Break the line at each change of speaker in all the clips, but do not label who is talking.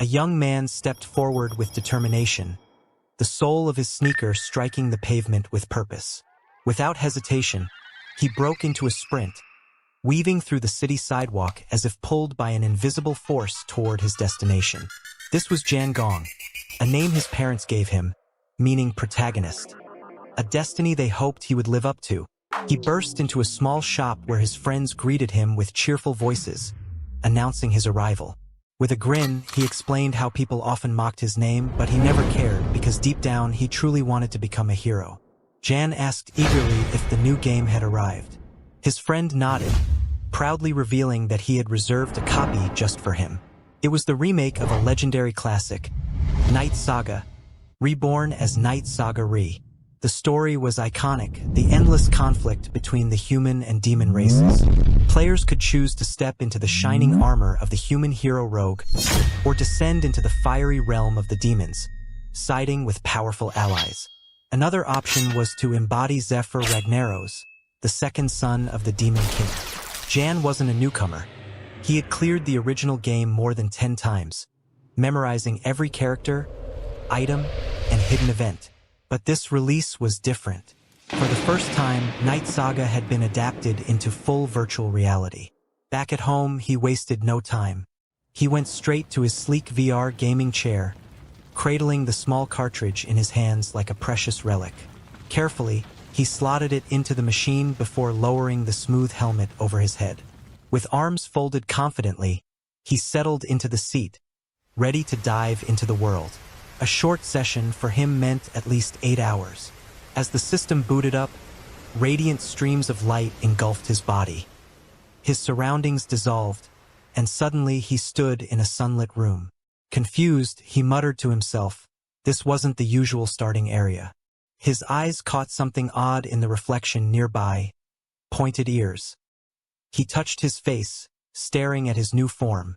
A young man stepped forward with determination, the sole of his sneaker striking the pavement with purpose. Without hesitation, he broke into a sprint, weaving through the city sidewalk as if pulled by an invisible force toward his destination. This was Jan Gong, a name his parents gave him, meaning protagonist. A destiny they hoped he would live up to. He burst into a small shop where his friends greeted him with cheerful voices, announcing his arrival. With a grin, he explained how people often mocked his name, but he never cared because deep down he truly wanted to become a hero. Jan asked eagerly if the new game had arrived. His friend nodded, proudly revealing that he had reserved a copy just for him. It was the remake of a legendary classic, Night Saga, reborn as Night Saga Re. The story was iconic, the endless conflict between the human and demon races. Players could choose to step into the shining armor of the human hero rogue, or descend into the fiery realm of the demons, siding with powerful allies. Another option was to embody Zephyr Ragnaros, the second son of the Demon King. Jan wasn't a newcomer. He had cleared the original game more than 10 times, memorizing every character, item, and hidden event. But this release was different. For the first time, Night Saga had been adapted into full virtual reality. Back at home, he wasted no time. He went straight to his sleek VR gaming chair, cradling the small cartridge in his hands like a precious relic. Carefully, he slotted it into the machine before lowering the smooth helmet over his head. With arms folded confidently, he settled into the seat, ready to dive into the world. A short session for him meant at least 8 hours. As the system booted up, radiant streams of light engulfed his body. His surroundings dissolved, and suddenly he stood in a sunlit room. Confused, he muttered to himself, this wasn't the usual starting area. His eyes caught something odd in the reflection nearby, pointed ears. He touched his face, staring at his new form.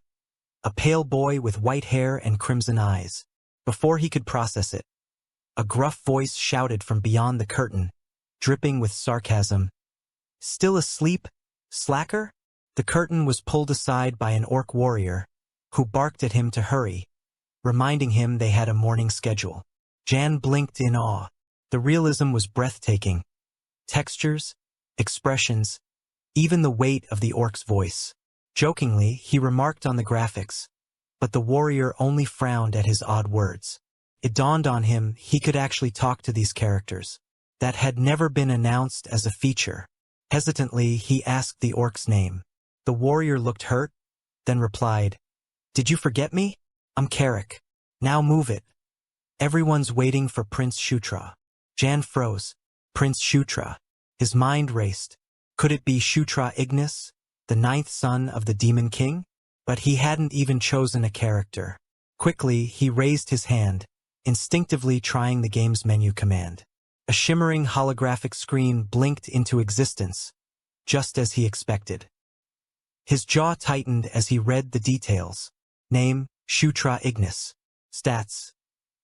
A pale boy with white hair and crimson eyes. Before he could process it, a gruff voice shouted from beyond the curtain, dripping with sarcasm. Still asleep, slacker? The curtain was pulled aside by an orc warrior, who barked at him to hurry, reminding him they had a morning schedule. Jan blinked in awe. The realism was breathtaking. Textures, expressions, even the weight of the orc's voice. Jokingly, he remarked on the graphics, but the warrior only frowned at his odd words. It dawned on him he could actually talk to these characters. That had never been announced as a feature. Hesitantly, he asked the orc's name. The warrior looked hurt, then replied, "Did you forget me? I'm Carrick. Now move it. Everyone's waiting for Prince Shutra." Jan froze. Prince Shutra. His mind raced. Could it be Shutra Ignis, the 9th son of the Demon King? But he hadn't even chosen a character. Quickly, he raised his hand, instinctively trying the game's menu command. A shimmering holographic screen blinked into existence, just as he expected. His jaw tightened as he read the details. Name, Shutra Ignis. Stats.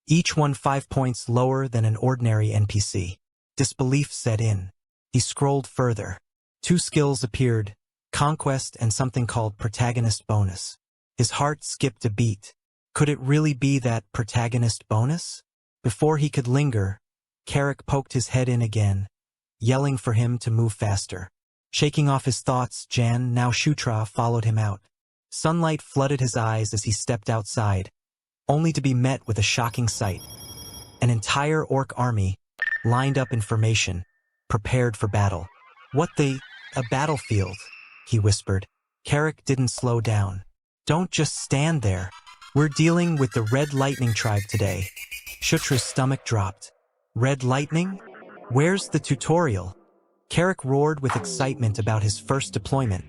Each one 5 points lower than an ordinary NPC. Disbelief set in. He scrolled further. 2 skills appeared, Conquest and something called Protagonist Bonus. His heart skipped a beat. Could it really be that Protagonist Bonus? Before he could linger, Carrick poked his head in again, yelling for him to move faster. Shaking off his thoughts, Jan, now Shutra, followed him out. Sunlight flooded his eyes as he stepped outside, only to be met with a shocking sight. An entire orc army, lined up in formation, prepared for battle. A battlefield, he whispered. Carrick didn't slow down. Don't just stand there. We're dealing with the Red Lightning tribe today. Shutra's stomach dropped. Red Lightning? Where's the tutorial? Carrick roared with excitement about his first deployment,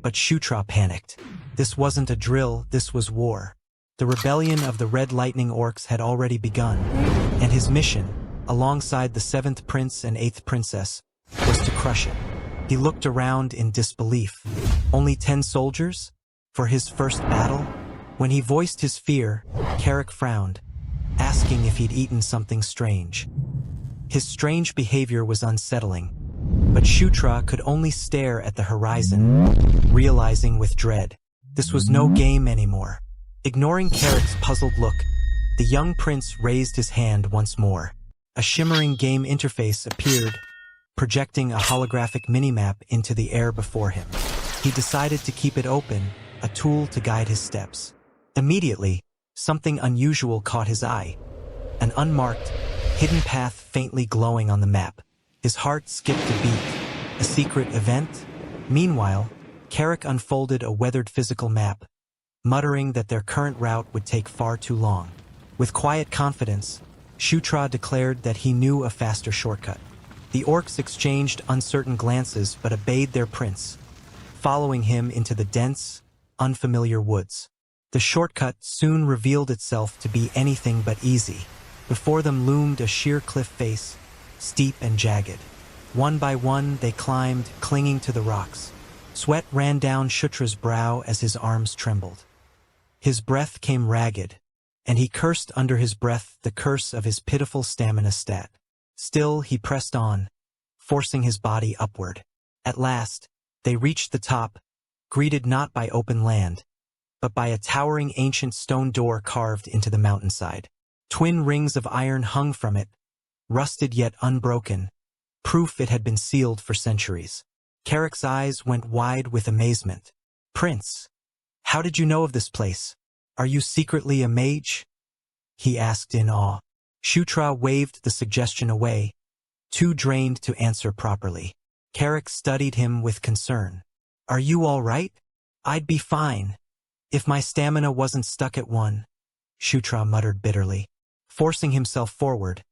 but Shutra panicked. This wasn't a drill, this was war. The rebellion of the Red Lightning orcs had already begun, and his mission, alongside the 7th prince and 8th princess, was to crush it. He looked around in disbelief. Only 10 soldiers? For his first battle? When he voiced his fear, Carrick frowned, asking if he'd eaten something strange. His strange behavior was unsettling, but Shutra could only stare at the horizon, realizing with dread. This was no game anymore. Ignoring Carrick's puzzled look, the young prince raised his hand once more. A shimmering game interface appeared, projecting a holographic minimap into the air before him. He decided to keep it open, a tool to guide his steps. Immediately, something unusual caught his eye. An unmarked, hidden path faintly glowing on the map. His heart skipped a beat. A secret event? Meanwhile, Carrick unfolded a weathered physical map, muttering that their current route would take far too long. With quiet confidence, Shutra declared that he knew a faster shortcut. The orcs exchanged uncertain glances but obeyed their prince, following him into the dense, unfamiliar woods. The shortcut soon revealed itself to be anything but easy. Before them loomed a sheer cliff face, steep and jagged. One by one they climbed, clinging to the rocks. Sweat ran down Shutra's brow as his arms trembled. His breath came ragged, and he cursed under his breath the curse of his pitiful stamina stat. Still, he pressed on, forcing his body upward. At last, they reached the top, greeted not by open land, but by a towering ancient stone door carved into the mountainside. Twin rings of iron hung from it, rusted yet unbroken, proof it had been sealed for centuries. Carrick's eyes went wide with amazement. "Prince, how did you know of this place? Are you secretly a mage?" he asked in awe. Shutra waved the suggestion away, too drained to answer properly. Carrick studied him with concern. "Are you all right?" "I'd be fine, if my stamina wasn't stuck at one," Shutra muttered bitterly. Forcing himself forward,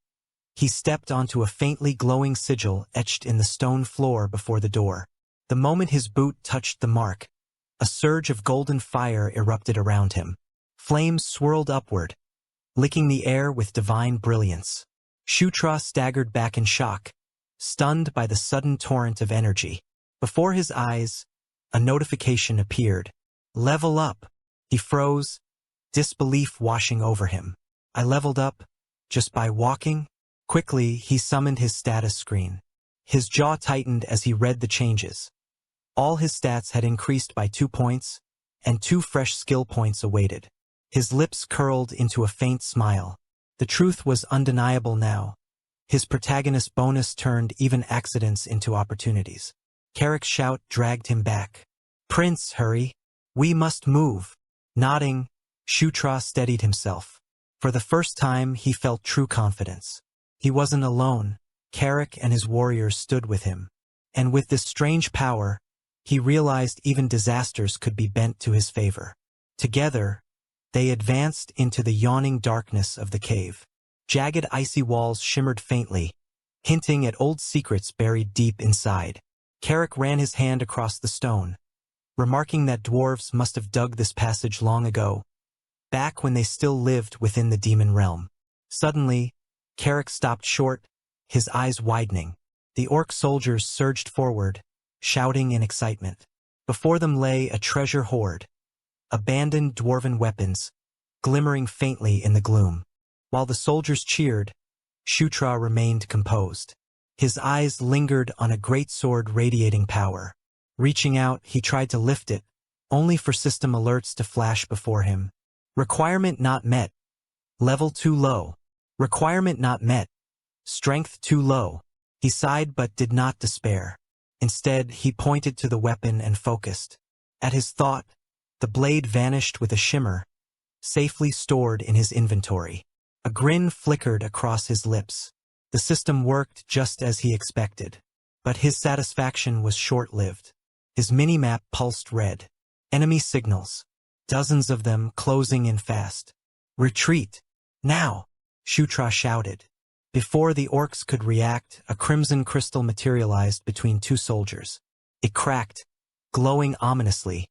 he stepped onto a faintly glowing sigil etched in the stone floor before the door. The moment his boot touched the mark, a surge of golden fire erupted around him. Flames swirled upward, licking the air with divine brilliance. Shutra staggered back in shock, stunned by the sudden torrent of energy. Before his eyes, a notification appeared. "Level up." He froze, disbelief washing over him. "I leveled up, just by walking?" Quickly, he summoned his status screen. His jaw tightened as he read the changes. All his stats had increased by 2 points, and 2 fresh skill points awaited. His lips curled into a faint smile. The truth was undeniable now. His protagonist bonus turned even accidents into opportunities. Carrick's shout dragged him back. "Prince, hurry! We must move!" Nodding, Shutra steadied himself. For the first time, he felt true confidence. He wasn't alone. Carrick and his warriors stood with him. And with this strange power, he realized even disasters could be bent to his favor. Together, they advanced into the yawning darkness of the cave. Jagged icy walls shimmered faintly, hinting at old secrets buried deep inside. Carrick ran his hand across the stone, remarking that dwarves must have dug this passage long ago, back when they still lived within the demon realm. Suddenly, Carrick stopped short, his eyes widening. The orc soldiers surged forward, shouting in excitement. Before them lay a treasure hoard, abandoned dwarven weapons, glimmering faintly in the gloom. While the soldiers cheered, Shutra remained composed. His eyes lingered on a great sword radiating power. Reaching out, he tried to lift it, only for system alerts to flash before him. Requirement not met. Level too low. Requirement not met. Strength too low. He sighed but did not despair. Instead, he pointed to the weapon and focused. At his thought, the blade vanished with a shimmer, safely stored in his inventory. A grin flickered across his lips. The system worked just as he expected. But his satisfaction was short-lived. His minimap pulsed red. Enemy signals. Dozens of them closing in fast. "Retreat! Now!" Shutra shouted. Before the orcs could react, a crimson crystal materialized between 2 soldiers. It cracked, glowing ominously,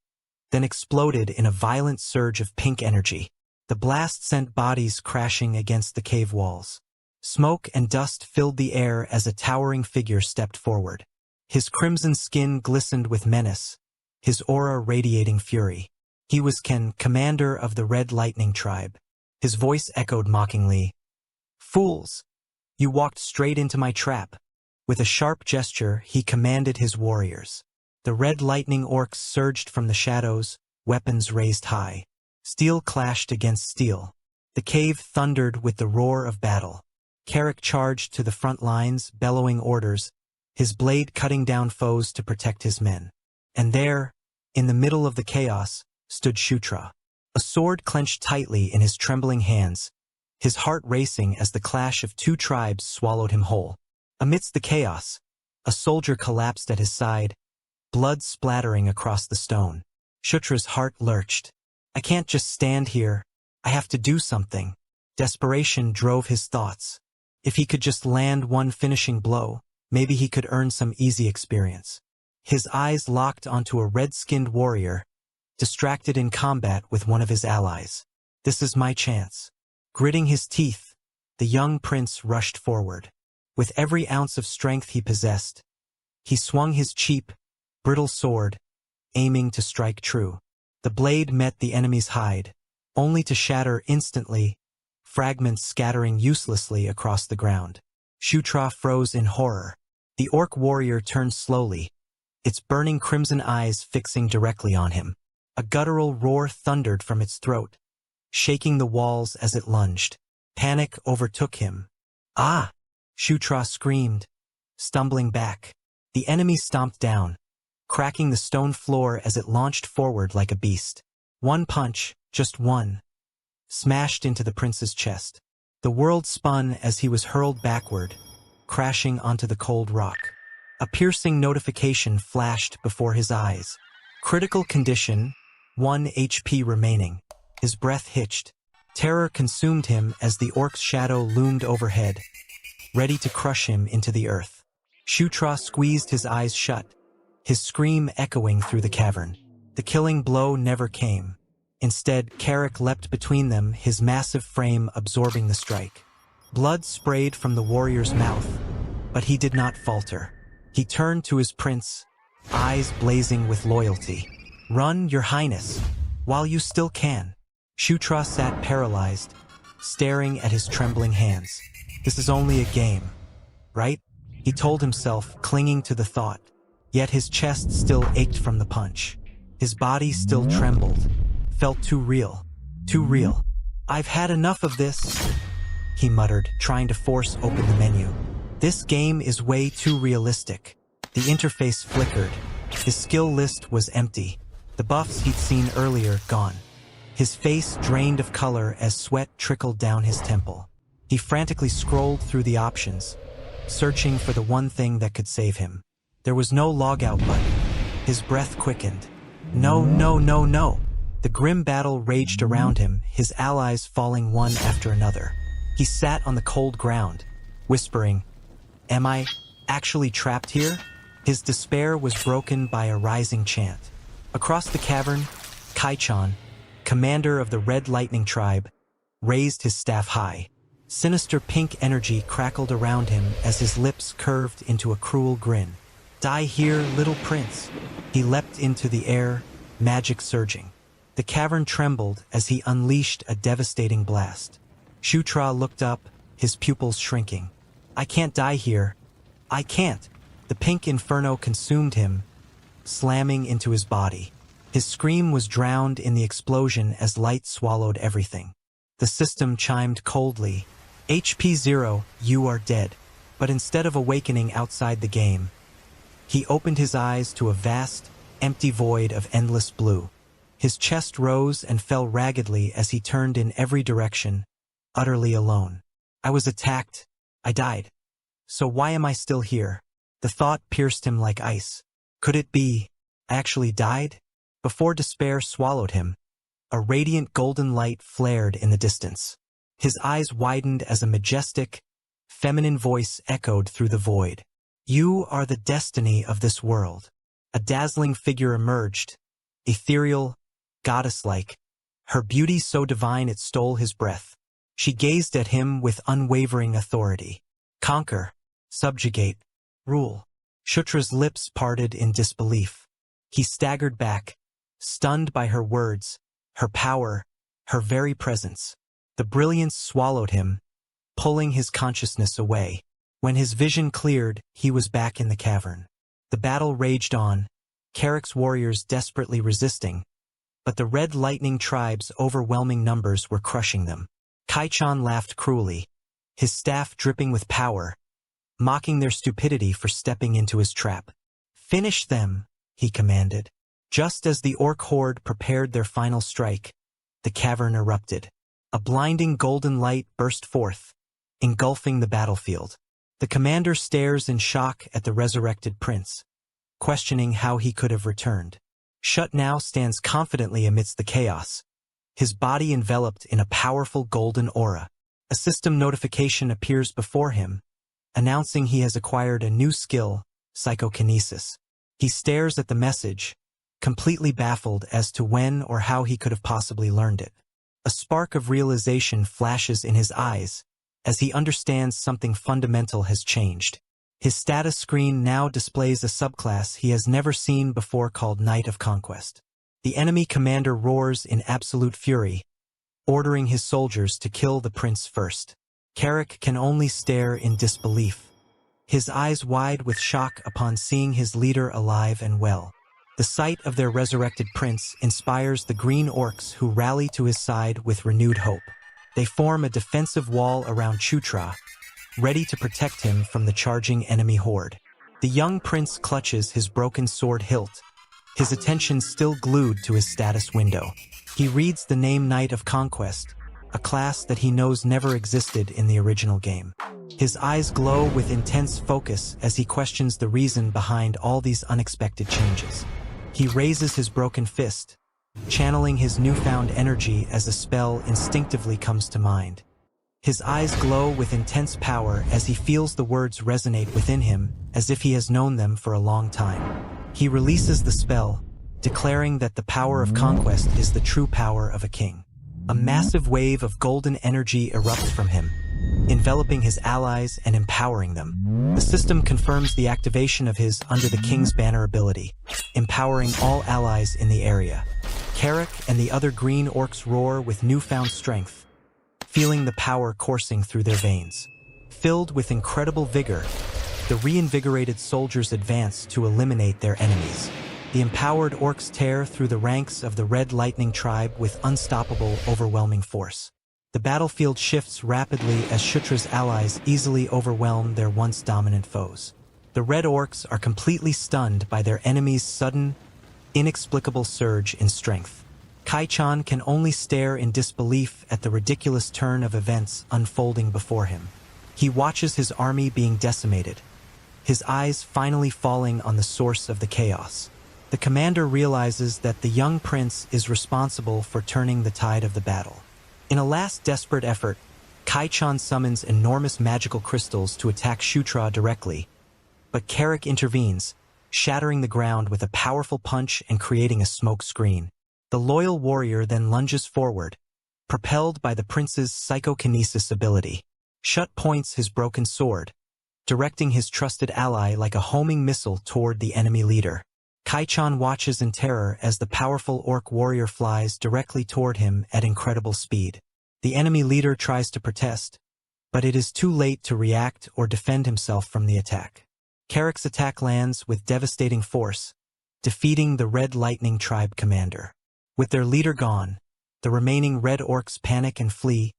then exploded in a violent surge of pink energy. The blast sent bodies crashing against the cave walls. Smoke and dust filled the air as a towering figure stepped forward. His crimson skin glistened with menace, his aura radiating fury. He was Ken, commander of the Red Lightning tribe. His voice echoed mockingly. "Fools! You walked straight into my trap." With a sharp gesture, he commanded his warriors. The Red Lightning orcs surged from the shadows, weapons raised high. Steel clashed against steel. The cave thundered with the roar of battle. Carrick charged to the front lines, bellowing orders, his blade cutting down foes to protect his men. And there, in the middle of the chaos, stood Shutra, a sword clenched tightly in his trembling hands, his heart racing as the clash of two tribes swallowed him whole. Amidst the chaos, a soldier collapsed at his side, blood splattering across the stone. Shutra's heart lurched. I can't just stand here. I have to do something. Desperation drove his thoughts. If he could just land one finishing blow, maybe he could earn some easy experience. His eyes locked onto a red-skinned warrior, distracted in combat with one of his allies. This is my chance. Gritting his teeth, the young prince rushed forward. With every ounce of strength he possessed, he swung his cheap, brittle sword, aiming to strike true. The blade met the enemy's hide, only to shatter instantly, fragments scattering uselessly across the ground. Shutra froze in horror. The orc warrior turned slowly, its burning crimson eyes fixing directly on him. A guttural roar thundered from its throat, shaking the walls as it lunged. Panic overtook him. Ah! Shutra screamed, stumbling back. The enemy stomped down, cracking the stone floor as it launched forward like a beast. One punch, just one, smashed into the prince's chest. The world spun as he was hurled backward, crashing onto the cold rock. A piercing notification flashed before his eyes. Critical condition, 1 HP remaining. His breath hitched. Terror consumed him as the orc's shadow loomed overhead, ready to crush him into the earth. Shutra squeezed his eyes shut, his scream echoing through the cavern. The killing blow never came. Instead, Carrick leapt between them, his massive frame absorbing the strike. Blood sprayed from the warrior's mouth, but he did not falter. He turned to his prince, eyes blazing with loyalty. "Run, your highness, while you still can." Shutra sat paralyzed, staring at his trembling hands. This is only a game, right? He told himself, clinging to the thought. Yet his chest still ached from the punch. His body still trembled, felt too real, too real. "I've had enough of this," he muttered, trying to force open the menu. This game is way too realistic. The interface flickered. His skill list was empty. The buffs he'd seen earlier gone. His face drained of color as sweat trickled down his temple. He frantically scrolled through the options, searching for the one thing that could save him. There was no logout button. His breath quickened. No, no, no, no. The grim battle raged around him, his allies falling one after another. He sat on the cold ground, whispering, "Am I actually trapped here?" His despair was broken by a rising chant. Across the cavern, Kaichan, commander of the Red Lightning tribe, raised his staff high. Sinister pink energy crackled around him as his lips curved into a cruel grin. "Die here, little prince." He leapt into the air, magic surging. The cavern trembled as he unleashed a devastating blast. Shutra looked up, his pupils shrinking. "I can't die here. I can't." The pink inferno consumed him, slamming into his body. His scream was drowned in the explosion as light swallowed everything. The system chimed coldly. "HP 0, you are dead." But instead of awakening outside the game, he opened his eyes to a vast, empty void of endless blue. His chest rose and fell raggedly as he turned in every direction, utterly alone. "I was attacked. I died. So why am I still here?" The thought pierced him like ice. Could it be I actually died? Before despair swallowed him, a radiant golden light flared in the distance. His eyes widened as a majestic, feminine voice echoed through the void. "You are the destiny of this world." A dazzling figure emerged, ethereal, goddess-like, her beauty so divine it stole his breath. She gazed at him with unwavering authority. "Conquer, subjugate, rule." Shutra's lips parted in disbelief. He staggered back, stunned by her words, her power, her very presence. The brilliance swallowed him, pulling his consciousness away. When his vision cleared, he was back in the cavern. The battle raged on, Carrick's warriors desperately resisting, but the Red Lightning tribe's overwhelming numbers were crushing them. Kai-chan laughed cruelly, his staff dripping with power, mocking their stupidity for stepping into his trap. "Finish them," he commanded. Just as the orc horde prepared their final strike, the cavern erupted. A blinding golden light burst forth, engulfing the battlefield. The commander stares in shock at the resurrected prince, questioning how he could have returned. Shut now stands confidently amidst the chaos, his body enveloped in a powerful golden aura. A system notification appears before him, announcing he has acquired a new skill, psychokinesis. He stares at the message, completely baffled as to when or how he could have possibly learned it. A spark of realization flashes in his eyes as he understands something fundamental has changed. His status screen now displays a subclass he has never seen before called Knight of Conquest. The enemy commander roars in absolute fury, ordering his soldiers to kill the prince first. Carrick can only stare in disbelief, his eyes wide with shock upon seeing his leader alive and well. The sight of their resurrected prince inspires the green orcs who rally to his side with renewed hope. They form a defensive wall around Chutra, ready to protect him from the charging enemy horde. The young prince clutches his broken sword hilt, his attention still glued to his status window. He reads the name Knight of Conquest, a class that he knows never existed in the original game. His eyes glow with intense focus as he questions the reason behind all these unexpected changes. He raises his broken fist, channeling his newfound energy as a spell instinctively comes to mind. His eyes glow with intense power as he feels the words resonate within him as if he has known them for a long time. He releases the spell, declaring that the power of conquest is the true power of a king. A massive wave of golden energy erupts from him, enveloping his allies and empowering them. The system confirms the activation of his Under the King's Banner ability, empowering all allies in the area. Carrick and the other green orcs roar with newfound strength, feeling the power coursing through their veins. Filled with incredible vigor, the reinvigorated soldiers advance to eliminate their enemies. The empowered orcs tear through the ranks of the Red Lightning tribe with unstoppable, overwhelming force. The battlefield shifts rapidly as Shutra's allies easily overwhelm their once dominant foes. The Red Orcs are completely stunned by their enemy's sudden, inexplicable surge in strength. Kai-chan can only stare in disbelief at the ridiculous turn of events unfolding before him. He watches his army being decimated, his eyes finally falling on the source of the chaos. The commander realizes that the young prince is responsible for turning the tide of the battle. In a last desperate effort, Kai-chan summons enormous magical crystals to attack Shutra directly, but Carrick intervenes, shattering the ground with a powerful punch and creating a smoke screen. The loyal warrior then lunges forward, propelled by the prince's psychokinesis ability. Shut points his broken sword, directing his trusted ally like a homing missile toward the enemy leader. Kai-chan watches in terror as the powerful orc warrior flies directly toward him at incredible speed. The enemy leader tries to protest, but it is too late to react or defend himself from the attack. Carrick's attack lands with devastating force, defeating the Red Lightning tribe commander. With their leader gone, the remaining Red Orcs panic and flee,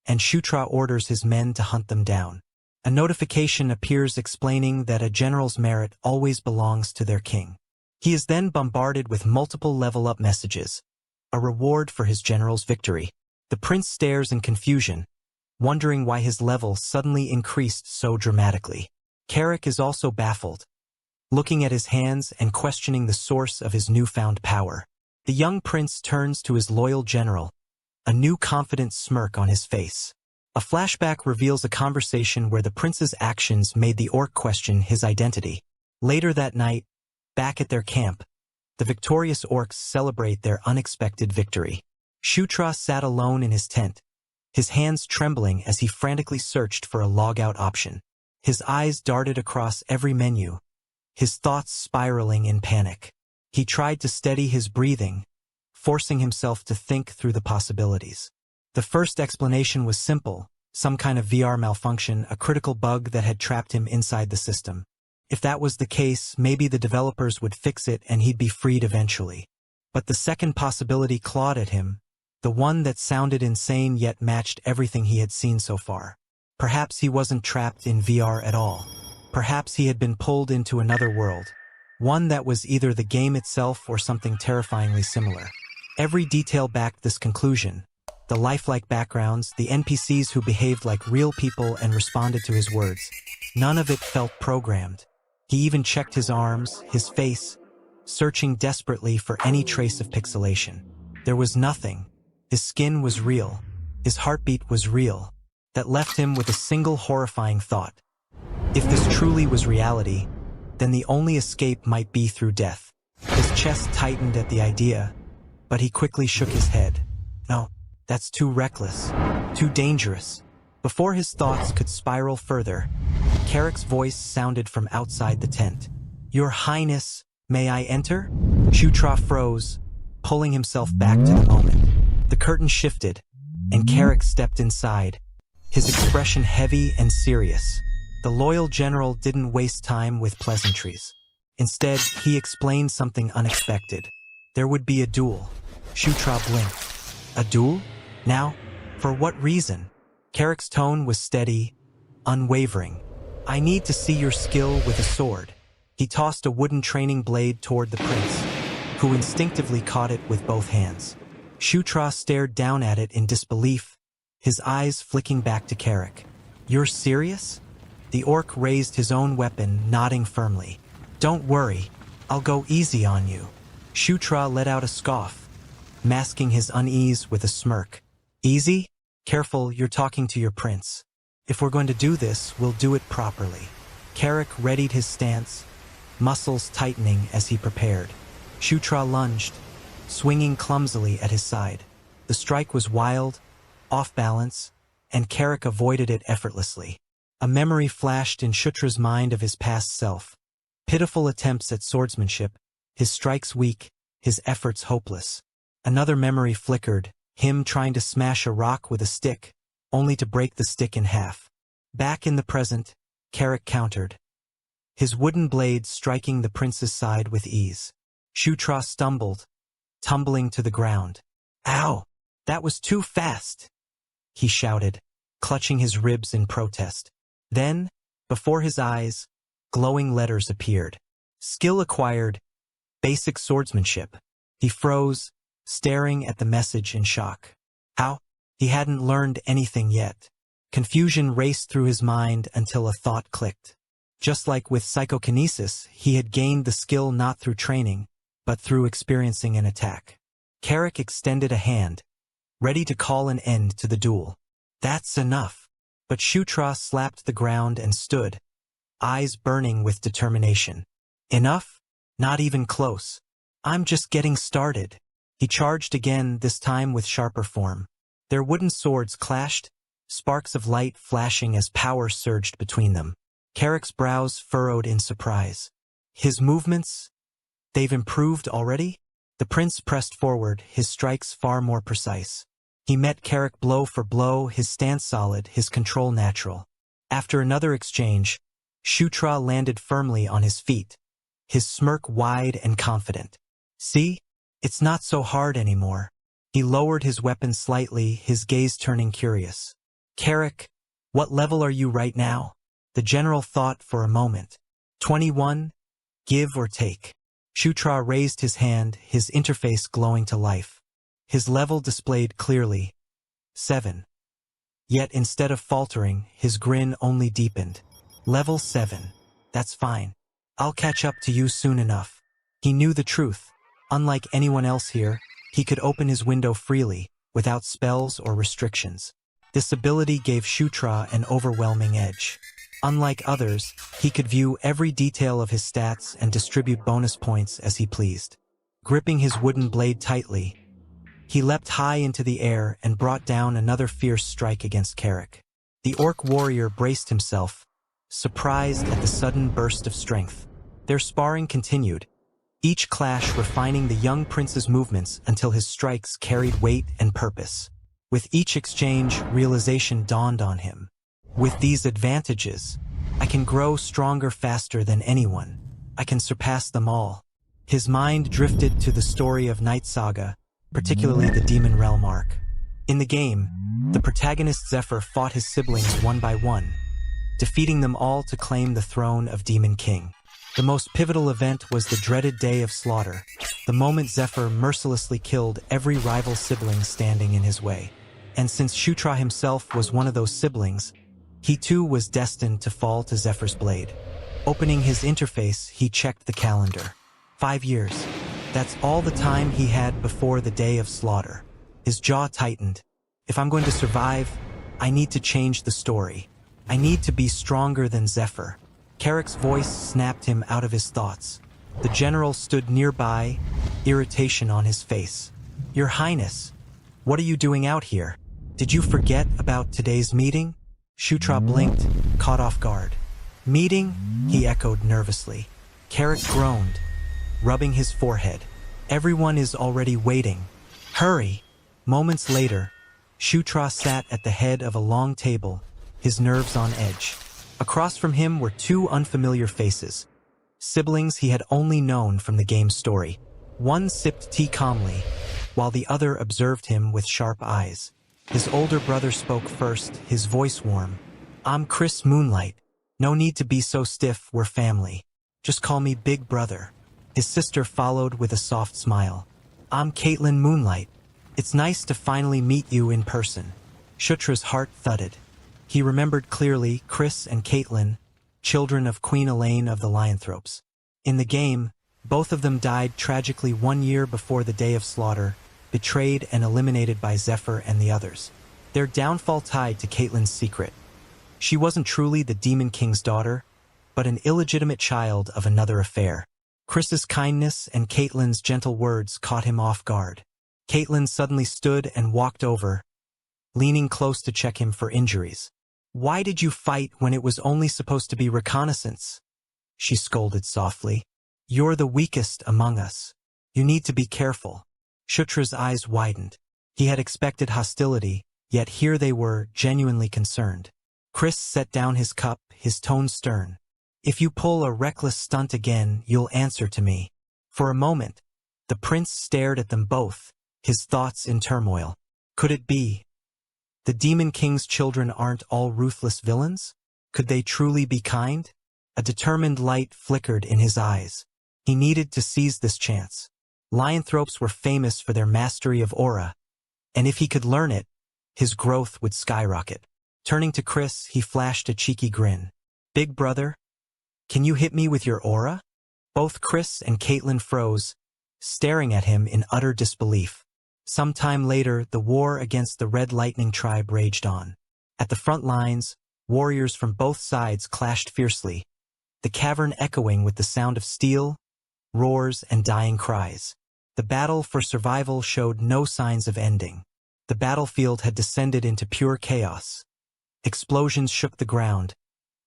and Shutra orders his men to hunt them down. A notification appears explaining that a general's merit always belongs to their king. He is then bombarded with multiple level-up messages, a reward for his general's victory. The prince stares in confusion, wondering why his level suddenly increased so dramatically. Carrick is also baffled, looking at his hands and questioning the source of his newfound power. The young prince turns to his loyal general, a new confident smirk on his face. A flashback reveals a conversation where the prince's actions made the orc question his identity. Later that night, back at their camp, the victorious orcs celebrate their unexpected victory. Shutra sat alone in his tent, his hands trembling as he frantically searched for a log-out option. His eyes darted across every menu, his thoughts spiraling in panic. He tried to steady his breathing, forcing himself to think through the possibilities. The first explanation was simple, some kind of VR malfunction, a critical bug that had trapped him inside the system. If that was the case, maybe the developers would fix it and he'd be freed eventually. But the second possibility clawed at him, the one that sounded insane yet matched everything he had seen so far. Perhaps he wasn't trapped in VR at all. Perhaps he had been pulled into another world, one that was either the game itself or something terrifyingly similar. Every detail backed this conclusion. The lifelike backgrounds, the NPCs who behaved like real people and responded to his words. None of it felt programmed. He even checked his arms, his face, searching desperately for any trace of pixelation. There was nothing. His skin was real. His heartbeat was real. That left him with a single horrifying thought. If this truly was reality, then the only escape might be through death. His chest tightened at the idea, but he quickly shook his head. No, that's too reckless, too dangerous. Before his thoughts could spiral further, Carrick's voice sounded from outside the tent. "Your Highness, may I enter?" Shutra froze, pulling himself back to the moment. The curtain shifted, and Carrick stepped inside, his expression heavy and serious. The loyal general didn't waste time with pleasantries. Instead, he explained something unexpected. There would be a duel. Shutra blinked. A duel? Now? For what reason? Carrick's tone was steady, unwavering. "I need to see your skill with a sword." He tossed a wooden training blade toward the prince, who instinctively caught it with both hands. Shutra stared down at it in disbelief, his eyes flicking back to Carrick. "You're serious?" The orc raised his own weapon, nodding firmly. "Don't worry, I'll go easy on you." Shutra let out a scoff, masking his unease with a smirk. "Easy? Careful, you're talking to your prince. If we're going to do this, we'll do it properly." Carrick readied his stance, muscles tightening as he prepared. Shutra lunged, swinging clumsily at his side. The strike was wild, off balance, and Carrick avoided it effortlessly. A memory flashed in Shutra's mind of his past self. Pitiful attempts at swordsmanship, his strikes weak, his efforts hopeless. Another memory flickered, him trying to smash a rock with a stick, only to break the stick in half. Back in the present, Carrick countered, his wooden blade striking the prince's side with ease. Shutra stumbled, tumbling to the ground. "Ow! That was too fast!" he shouted, clutching his ribs in protest. Then, before his eyes, glowing letters appeared. "Skill acquired. Basic swordsmanship." He froze, staring at the message in shock. How? He hadn't learned anything yet. Confusion raced through his mind until a thought clicked. Just like with psychokinesis, he had gained the skill not through training, but through experiencing an attack. Carrick extended a hand, ready to call an end to the duel. "That's enough." But Shutra slapped the ground and stood, eyes burning with determination. "Enough? Not even close. I'm just getting started." He charged again, this time with sharper form. Their wooden swords clashed, sparks of light flashing as power surged between them. Carrick's brows furrowed in surprise. "His movements? They've improved already?" The prince pressed forward, his strikes far more precise. He met Carrick blow for blow, his stance solid, his control natural. After another exchange, Shutra landed firmly on his feet, his smirk wide and confident. "See? It's not so hard anymore." He lowered his weapon slightly, his gaze turning curious. "Carrick, what level are you right now?" The general thought for a moment. 21? Give or take. Shutra raised his hand, his interface glowing to life. His level displayed clearly. 7. Yet instead of faltering, his grin only deepened. "Level 7. That's fine. I'll catch up to you soon enough." He knew the truth. Unlike anyone else here, he could open his window freely, without spells or restrictions. This ability gave Shutra an overwhelming edge. Unlike others, he could view every detail of his stats and distribute bonus points as he pleased. Gripping his wooden blade tightly, he leapt high into the air and brought down another fierce strike against Carrick. The orc warrior braced himself, surprised at the sudden burst of strength. Their sparring continued, each clash refining the young prince's movements until his strikes carried weight and purpose. With each exchange, realization dawned on him. With these advantages, I can grow stronger faster than anyone. I can surpass them all. His mind drifted to the story of Night Saga, particularly the Demon Realm arc. In the game, the protagonist Zephyr fought his siblings one by one, defeating them all to claim the throne of Demon King. The most pivotal event was the dreaded Day of Slaughter, the moment Zephyr mercilessly killed every rival sibling standing in his way. And since Shutra himself was one of those siblings, he too was destined to fall to Zephyr's blade. Opening his interface, he checked the calendar. 5 years. That's all the time he had before the Day of Slaughter. His jaw tightened. If I'm going to survive, I need to change the story. I need to be stronger than Zephyr. Carrick's voice snapped him out of his thoughts. The general stood nearby, irritation on his face. Your Highness, what are you doing out here? Did you forget about today's meeting? Shutra blinked, caught off guard. Meeting? He echoed nervously. Carrick groaned, rubbing his forehead. Everyone is already waiting. Hurry! Moments later, Shutra sat at the head of a long table, his nerves on edge. Across from him were two unfamiliar faces, siblings he had only known from the game's story. One sipped tea calmly, while the other observed him with sharp eyes. His older brother spoke first, his voice warm. I'm Chris Moonlight. No need to be so stiff, we're family. Just call me Big Brother. His sister followed with a soft smile. I'm Caitlin Moonlight. It's nice to finally meet you in person. Shutra's heart thudded. He remembered clearly Chris and Caitlin, children of Queen Elaine of the Lionthropes. In the game, both of them died tragically 1 year before the Day of Slaughter, betrayed and eliminated by Zephyr and the others. Their downfall tied to Caitlin's secret. She wasn't truly the Demon King's daughter, but an illegitimate child of another affair. Chris's kindness and Caitlin's gentle words caught him off guard. Caitlin suddenly stood and walked over, leaning close to check him for injuries. Why did you fight when it was only supposed to be reconnaissance? She scolded softly. You're the weakest among us. You need to be careful. Shutra's eyes widened. He had expected hostility, yet here they were, genuinely concerned. Chris set down his cup, his tone stern. If you pull a reckless stunt again, you'll answer to me. For a moment, the prince stared at them both, his thoughts in turmoil. Could it be? The Demon King's children aren't all ruthless villains? Could they truly be kind? A determined light flickered in his eyes. He needed to seize this chance. Lionthropes were famous for their mastery of aura, and if he could learn it, his growth would skyrocket. Turning to Chris, he flashed a cheeky grin. Big brother, can you hit me with your aura? Both Chris and Caitlin froze, staring at him in utter disbelief. Some time later, the war against the Red Lightning tribe raged on. At the front lines, warriors from both sides clashed fiercely, the cavern echoing with the sound of steel, roars, and dying cries. The battle for survival showed no signs of ending. The battlefield had descended into pure chaos. Explosions shook the ground,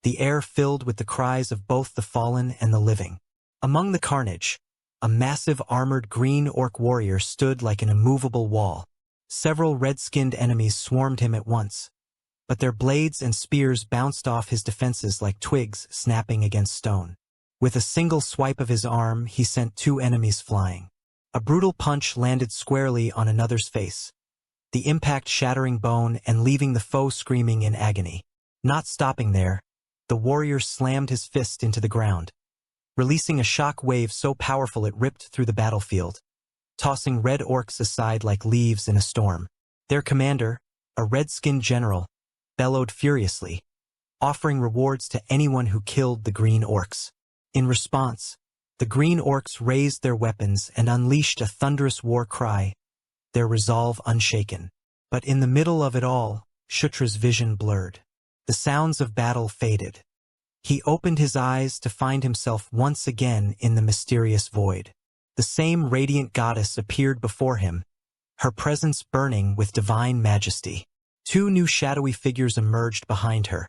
the air filled with the cries of both the fallen and the living. Among the carnage, a massive armored green orc warrior stood like an immovable wall. Several red-skinned enemies swarmed him at once, but their blades and spears bounced off his defenses like twigs snapping against stone. With a single swipe of his arm, he sent 2 enemies flying. A brutal punch landed squarely on another's face, the impact shattering bone and leaving the foe screaming in agony. Not stopping there, the warrior slammed his fist into the ground, releasing a shock wave so powerful it ripped through the battlefield, tossing red orcs aside like leaves in a storm. Their commander, a red-skinned general, bellowed furiously, offering rewards to anyone who killed the green orcs. In response, the green orcs raised their weapons and unleashed a thunderous war cry, their resolve unshaken. But in the middle of it all, Shutra's vision blurred. The sounds of battle faded. He opened his eyes to find himself once again in the mysterious void. The same radiant goddess appeared before him, her presence burning with divine majesty. 2 new shadowy figures emerged behind her,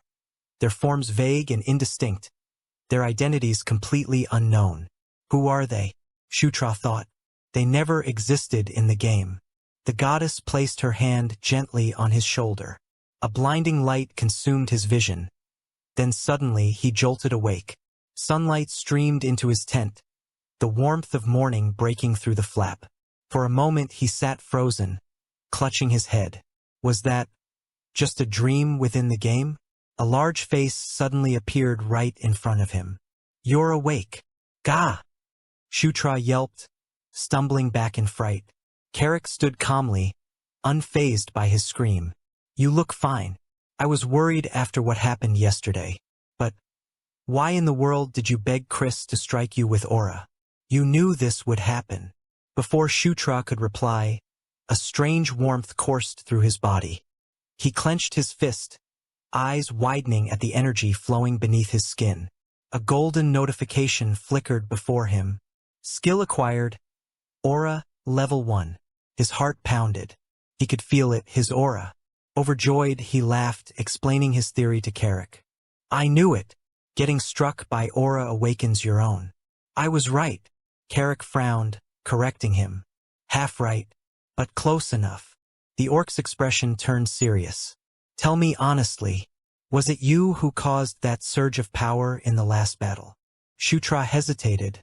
their forms vague and indistinct, their identities completely unknown. Who are they? Shutra thought. They never existed in the game. The goddess placed her hand gently on his shoulder. A blinding light consumed his vision. Then suddenly he jolted awake. Sunlight streamed into his tent, the warmth of morning breaking through the flap. For a moment he sat frozen, clutching his head. Was that just a dream within the game? A large face suddenly appeared right in front of him. "You're awake." "Gah!" Shutra yelped, stumbling back in fright. Carrick stood calmly, unfazed by his scream. "You look fine. I was worried after what happened yesterday. But why in the world did you beg Chris to strike you with aura? You knew this would happen." Before Shutra could reply, a strange warmth coursed through his body. He clenched his fist, eyes widening at the energy flowing beneath his skin. A golden notification flickered before him. Skill acquired. Aura, level 1. His heart pounded. He could feel it, his aura. Overjoyed, he laughed, explaining his theory to Carrick. "I knew it. Getting struck by aura awakens your own." "I was right." Carrick frowned, correcting him. "Half right, but close enough." The orc's expression turned serious. "Tell me honestly, was it you who caused that surge of power in the last battle?" Shutra hesitated,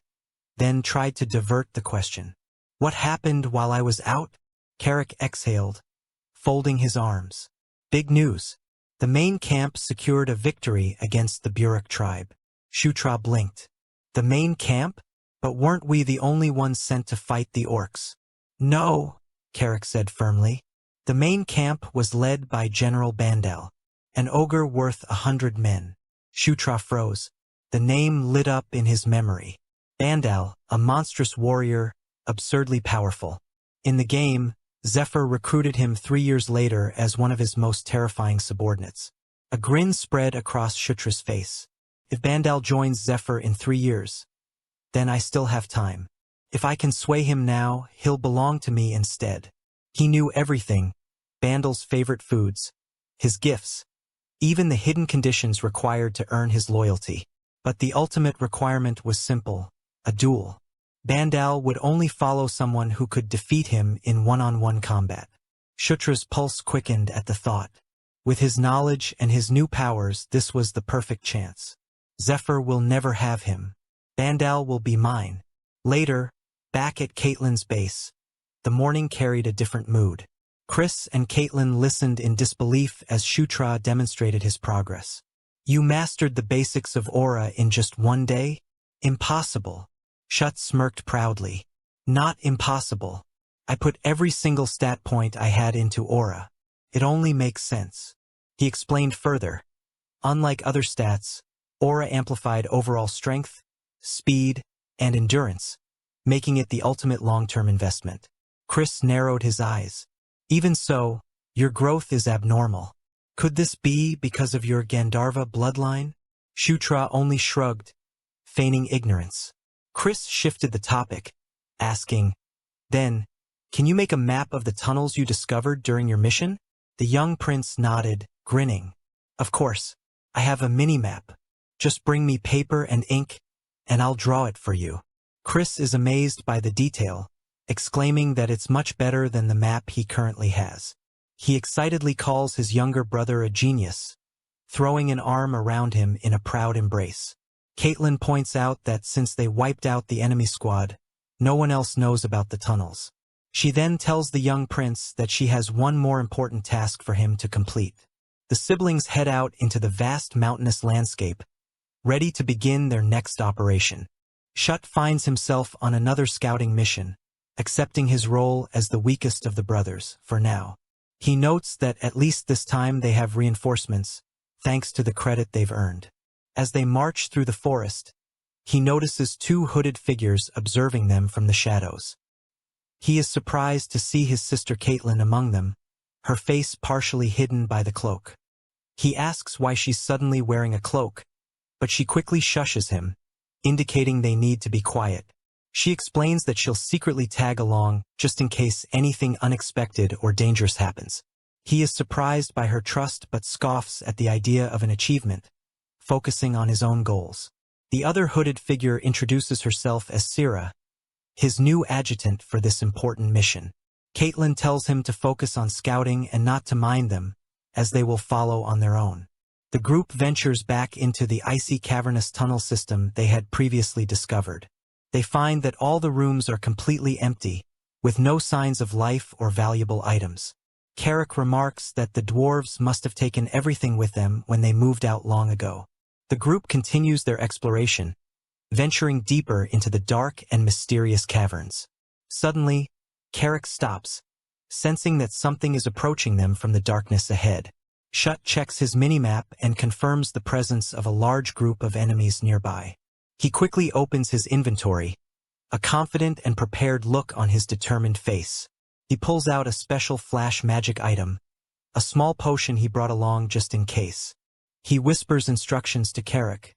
then tried to divert the question. "What happened while I was out?" Carrick exhaled, folding his arms. "Big news. The main camp secured a victory against the Burek tribe." Shutra blinked. "The main camp? But weren't we the only ones sent to fight the orcs?" "No," Carrick said firmly. "The main camp was led by General Bandal, an ogre worth 100 men." Shutra froze. The name lit up in his memory. Bandal, a monstrous warrior, absurdly powerful. In the game, Zephyr recruited him 3 years later as one of his most terrifying subordinates. A grin spread across Shutra's face. "If Bandal joins Zephyr in 3 years, then I still have time. If I can sway him now, he'll belong to me instead." He knew everything: Bandal's favorite foods, his gifts, even the hidden conditions required to earn his loyalty. But the ultimate requirement was simple: a duel. Bandal would only follow someone who could defeat him in one-on-one combat. Shutra's pulse quickened at the thought. With his knowledge and his new powers, this was the perfect chance. Zephyr will never have him. Bandal will be mine. Later, back at Caitlin's base, the morning carried a different mood. Chris and Caitlin listened in disbelief as Shutra demonstrated his progress. "You mastered the basics of aura in just 1 day? Impossible." Shut smirked proudly. "Not impossible. I put every single stat point I had into aura. It only makes sense." He explained further. Unlike other stats, aura amplified overall strength, speed, and endurance, making it the ultimate long-term investment. Chris narrowed his eyes. "Even so, your growth is abnormal. Could this be because of your Gandharva bloodline?" Shutra only shrugged, feigning ignorance. Chris shifted the topic, asking, "Then, can you make a map of the tunnels you discovered during your mission?" The young prince nodded, grinning. "Of course, I have a mini-map. Just bring me paper and ink, and I'll draw it for you." Chris is amazed by the detail, exclaiming that it's much better than the map he currently has. He excitedly calls his younger brother a genius, throwing an arm around him in a proud embrace. Caitlin points out that since they wiped out the enemy squad, no one else knows about the tunnels. She then tells the young prince that she has one more important task for him to complete. The siblings head out into the vast mountainous landscape, ready to begin their next operation. Shut finds himself on another scouting mission, accepting his role as the weakest of the brothers, for now. He notes that at least this time they have reinforcements, thanks to the credit they've earned. As they march through the forest, he notices 2 hooded figures observing them from the shadows. He is surprised to see his sister Caitlin among them, her face partially hidden by the cloak. He asks why she's suddenly wearing a cloak, but she quickly shushes him, indicating they need to be quiet. She explains that she'll secretly tag along just in case anything unexpected or dangerous happens. He is surprised by her trust but scoffs at the idea of an achievement, focusing on his own goals. The other hooded figure introduces herself as Sira, his new adjutant for this important mission. Caitlin tells him to focus on scouting and not to mind them, as they will follow on their own. The group ventures back into the icy cavernous tunnel system they had previously discovered. They find that all the rooms are completely empty, with no signs of life or valuable items. Carrick remarks that the dwarves must have taken everything with them when they moved out long ago. The group continues their exploration, venturing deeper into the dark and mysterious caverns. Suddenly, Carrick stops, sensing that something is approaching them from the darkness ahead. Shutt checks his minimap and confirms the presence of a large group of enemies nearby. He quickly opens his inventory, a confident and prepared look on his determined face. He pulls out a special flash magic item, a small potion he brought along just in case. He whispers instructions to Carrick,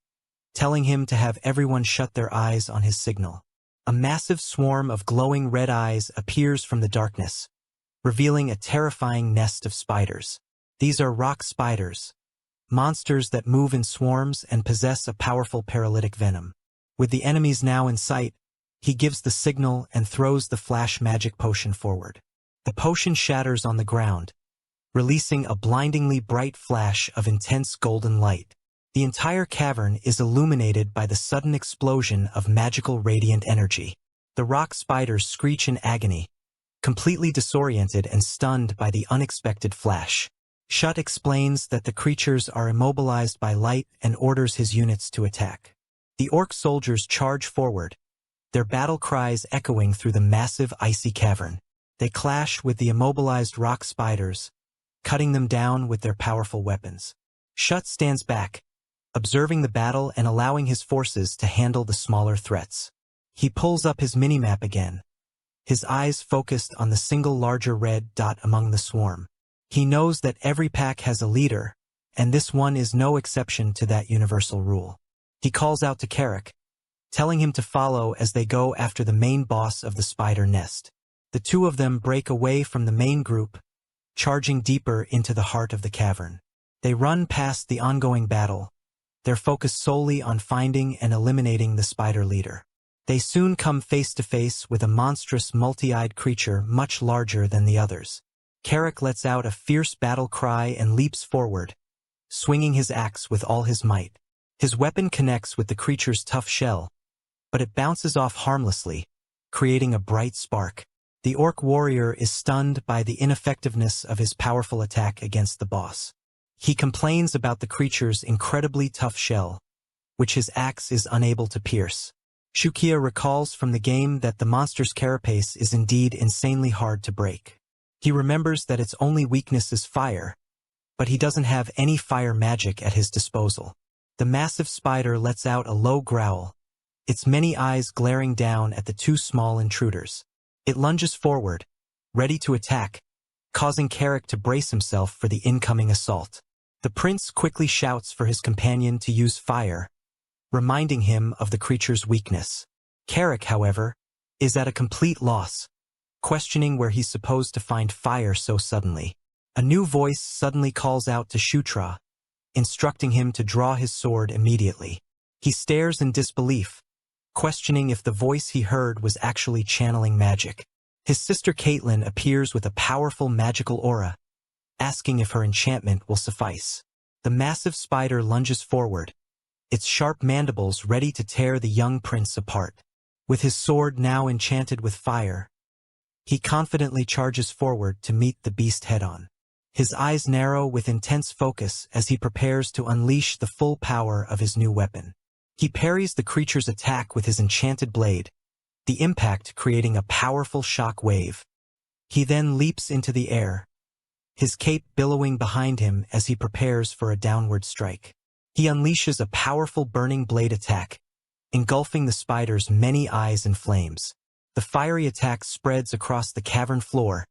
telling him to have everyone shut their eyes on his signal. A massive swarm of glowing red eyes appears from the darkness, revealing a terrifying nest of spiders. These are rock spiders, monsters that move in swarms and possess a powerful paralytic venom. With the enemies now in sight, he gives the signal and throws the flash magic potion forward. The potion shatters on the ground, releasing a blindingly bright flash of intense golden light. The entire cavern is illuminated by the sudden explosion of magical radiant energy. The rock spiders screech in agony, completely disoriented and stunned by the unexpected flash. Shutt explains that the creatures are immobilized by light and orders his units to attack. The orc soldiers charge forward, their battle cries echoing through the massive icy cavern. They clash with the immobilized rock spiders, cutting them down with their powerful weapons. Shutt stands back, observing the battle and allowing his forces to handle the smaller threats. He pulls up his minimap again, his eyes focused on the single larger red dot among the swarm. He knows that every pack has a leader, and this one is no exception to that universal rule. He calls out to Carrick, telling him to follow as they go after the main boss of the spider nest. The two of them break away from the main group, charging deeper into the heart of the cavern. They run past the ongoing battle, their focus solely on finding and eliminating the spider leader. They soon come face to face with a monstrous multi-eyed creature much larger than the others. Carrick lets out a fierce battle cry and leaps forward, swinging his axe with all his might. His weapon connects with the creature's tough shell, but it bounces off harmlessly, creating a bright spark. The orc warrior is stunned by the ineffectiveness of his powerful attack against the boss. He complains about the creature's incredibly tough shell, which his axe is unable to pierce. Shukia recalls from the game that the monster's carapace is indeed insanely hard to break. He remembers that its only weakness is fire, but he doesn't have any fire magic at his disposal. The massive spider lets out a low growl, its many eyes glaring down at the two small intruders. It lunges forward, ready to attack, causing Carrick to brace himself for the incoming assault. The prince quickly shouts for his companion to use fire, reminding him of the creature's weakness. Carrick, however, is at a complete loss, questioning where he's supposed to find fire so suddenly. A new voice suddenly calls out to Shutra, instructing him to draw his sword immediately. He stares in disbelief, questioning if the voice he heard was actually channeling magic. His sister Caitlin appears with a powerful magical aura, asking if her enchantment will suffice. The massive spider lunges forward, its sharp mandibles ready to tear the young prince apart. With his sword now enchanted with fire, he confidently charges forward to meet the beast head-on. His eyes narrow with intense focus as he prepares to unleash the full power of his new weapon. He parries the creature's attack with his enchanted blade, the impact creating a powerful shock wave. He then leaps into the air, his cape billowing behind him as he prepares for a downward strike. He unleashes a powerful burning blade attack, engulfing the spider's many eyes in flames. The fiery attack spreads across the cavern floor,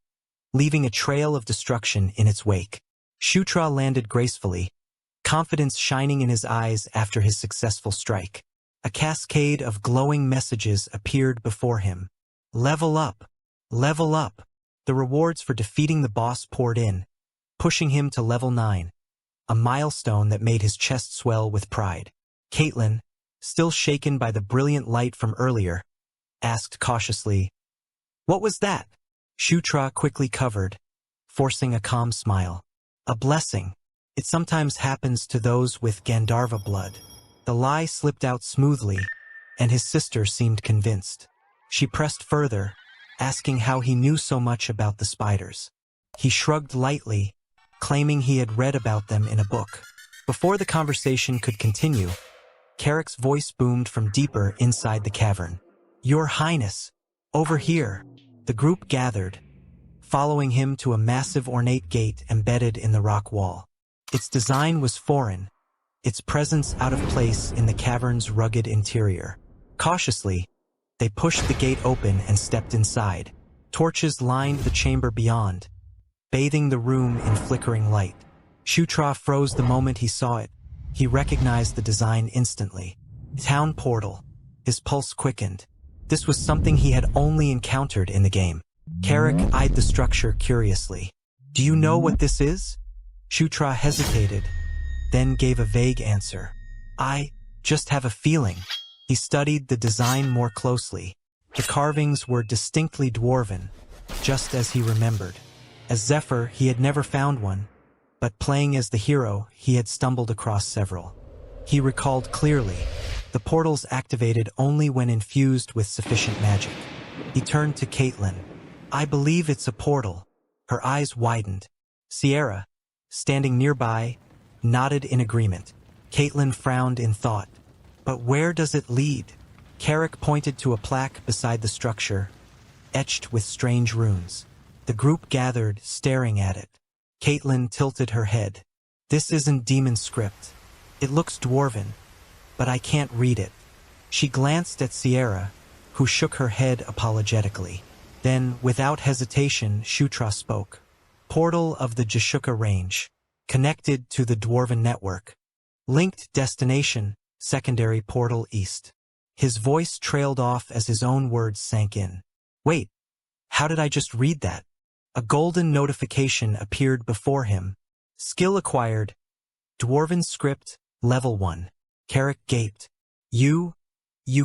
leaving a trail of destruction in its wake. Shutra landed gracefully, confidence shining in his eyes after his successful strike. A cascade of glowing messages appeared before him. Level up! Level up! The rewards for defeating the boss poured in, pushing him to level 9, a milestone that made his chest swell with pride. Caitlin, still shaken by the brilliant light from earlier, asked cautiously, "What was that?" Shutra quickly covered, forcing a calm smile. "A blessing. It sometimes happens to those with Gandharva blood." The lie slipped out smoothly, and his sister seemed convinced. She pressed further, asking how he knew so much about the spiders. He shrugged lightly, claiming he had read about them in a book. Before the conversation could continue, Carrick's voice boomed from deeper inside the cavern. "Your Highness, over here." The group gathered, following him to a massive ornate gate embedded in the rock wall. Its design was foreign, its presence out of place in the cavern's rugged interior. Cautiously, they pushed the gate open and stepped inside. Torches lined the chamber beyond, bathing the room in flickering light. Shutra froze the moment he saw it. He recognized the design instantly. Town portal. His pulse quickened. This was something he had only encountered in the game. Carrick eyed the structure curiously. "Do you know what this is?" Shutra hesitated, then gave a vague answer. "I just have a feeling." He studied the design more closely. The carvings were distinctly dwarven, just as he remembered. As Zephyr, he had never found one, but playing as the hero, he had stumbled across several. He recalled clearly, the portals activated only when infused with sufficient magic. He turned to Caitlin. "I believe it's a portal." Her eyes widened. Sierra, standing nearby, nodded in agreement. Caitlin frowned in thought. "But where does it lead?" Carrick pointed to a plaque beside the structure, etched with strange runes. The group gathered, staring at it. Caitlin tilted her head. "This isn't demon script. It looks dwarven, but I can't read it." She glanced at Sierra, who shook her head apologetically. Then, without hesitation, Shutra spoke. "Portal of the Jashuka Range. Connected to the Dwarven Network. Linked destination, secondary portal east." His voice trailed off as his own words sank in. "Wait, how did I just read that?" A golden notification appeared before him. "Skill acquired. Dwarven script, level 1. Carrick gaped. You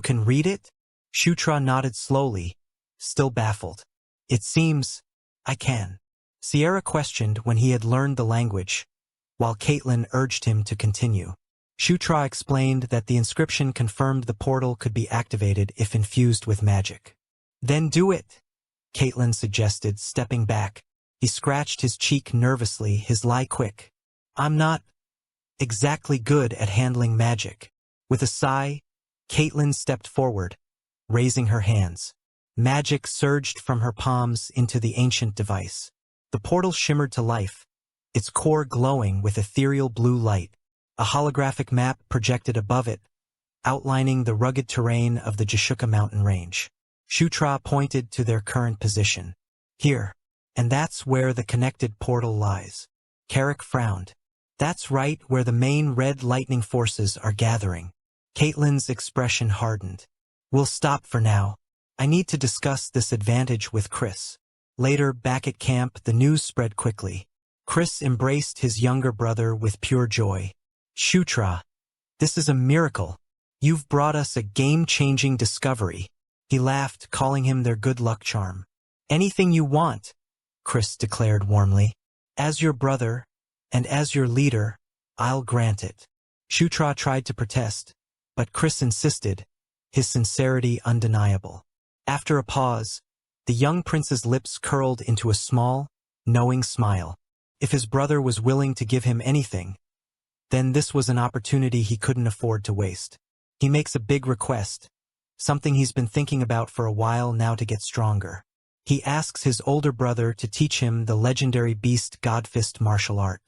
can read it?" Shutra nodded slowly, still baffled. "It seems I can." Sierra questioned when he had learned the language, while Caitlin urged him to continue. Shutra explained that the inscription confirmed the portal could be activated if infused with magic. "Then do it," Caitlin suggested, stepping back. He scratched his cheek nervously, his lie quick. "I'm not exactly good at handling magic." With a sigh, Caitlin stepped forward, raising her hands. Magic surged from her palms into the ancient device. The portal shimmered to life, its core glowing with ethereal blue light. A holographic map projected above it, outlining the rugged terrain of the Jashuka mountain range. Shutra pointed to their current position. "Here, and that's where the connected portal lies." Carrick frowned. "That's right where the main red lightning forces are gathering." Caitlin's expression hardened. "We'll stop for now. I need to discuss this advantage with Chris." Later, back at camp, the news spread quickly. Chris embraced his younger brother with pure joy. "Shutra, this is a miracle. You've brought us a game-changing discovery." He laughed, calling him their good luck charm. "Anything you want," Chris declared warmly. "As your brother, and as your leader, I'll grant it." Shutra tried to protest, but Chris insisted, his sincerity undeniable. After a pause, the young prince's lips curled into a small, knowing smile. If his brother was willing to give him anything, then this was an opportunity he couldn't afford to waste. He makes a big request, something he's been thinking about for a while now to get stronger. He asks his older brother to teach him the legendary beast Godfist martial art.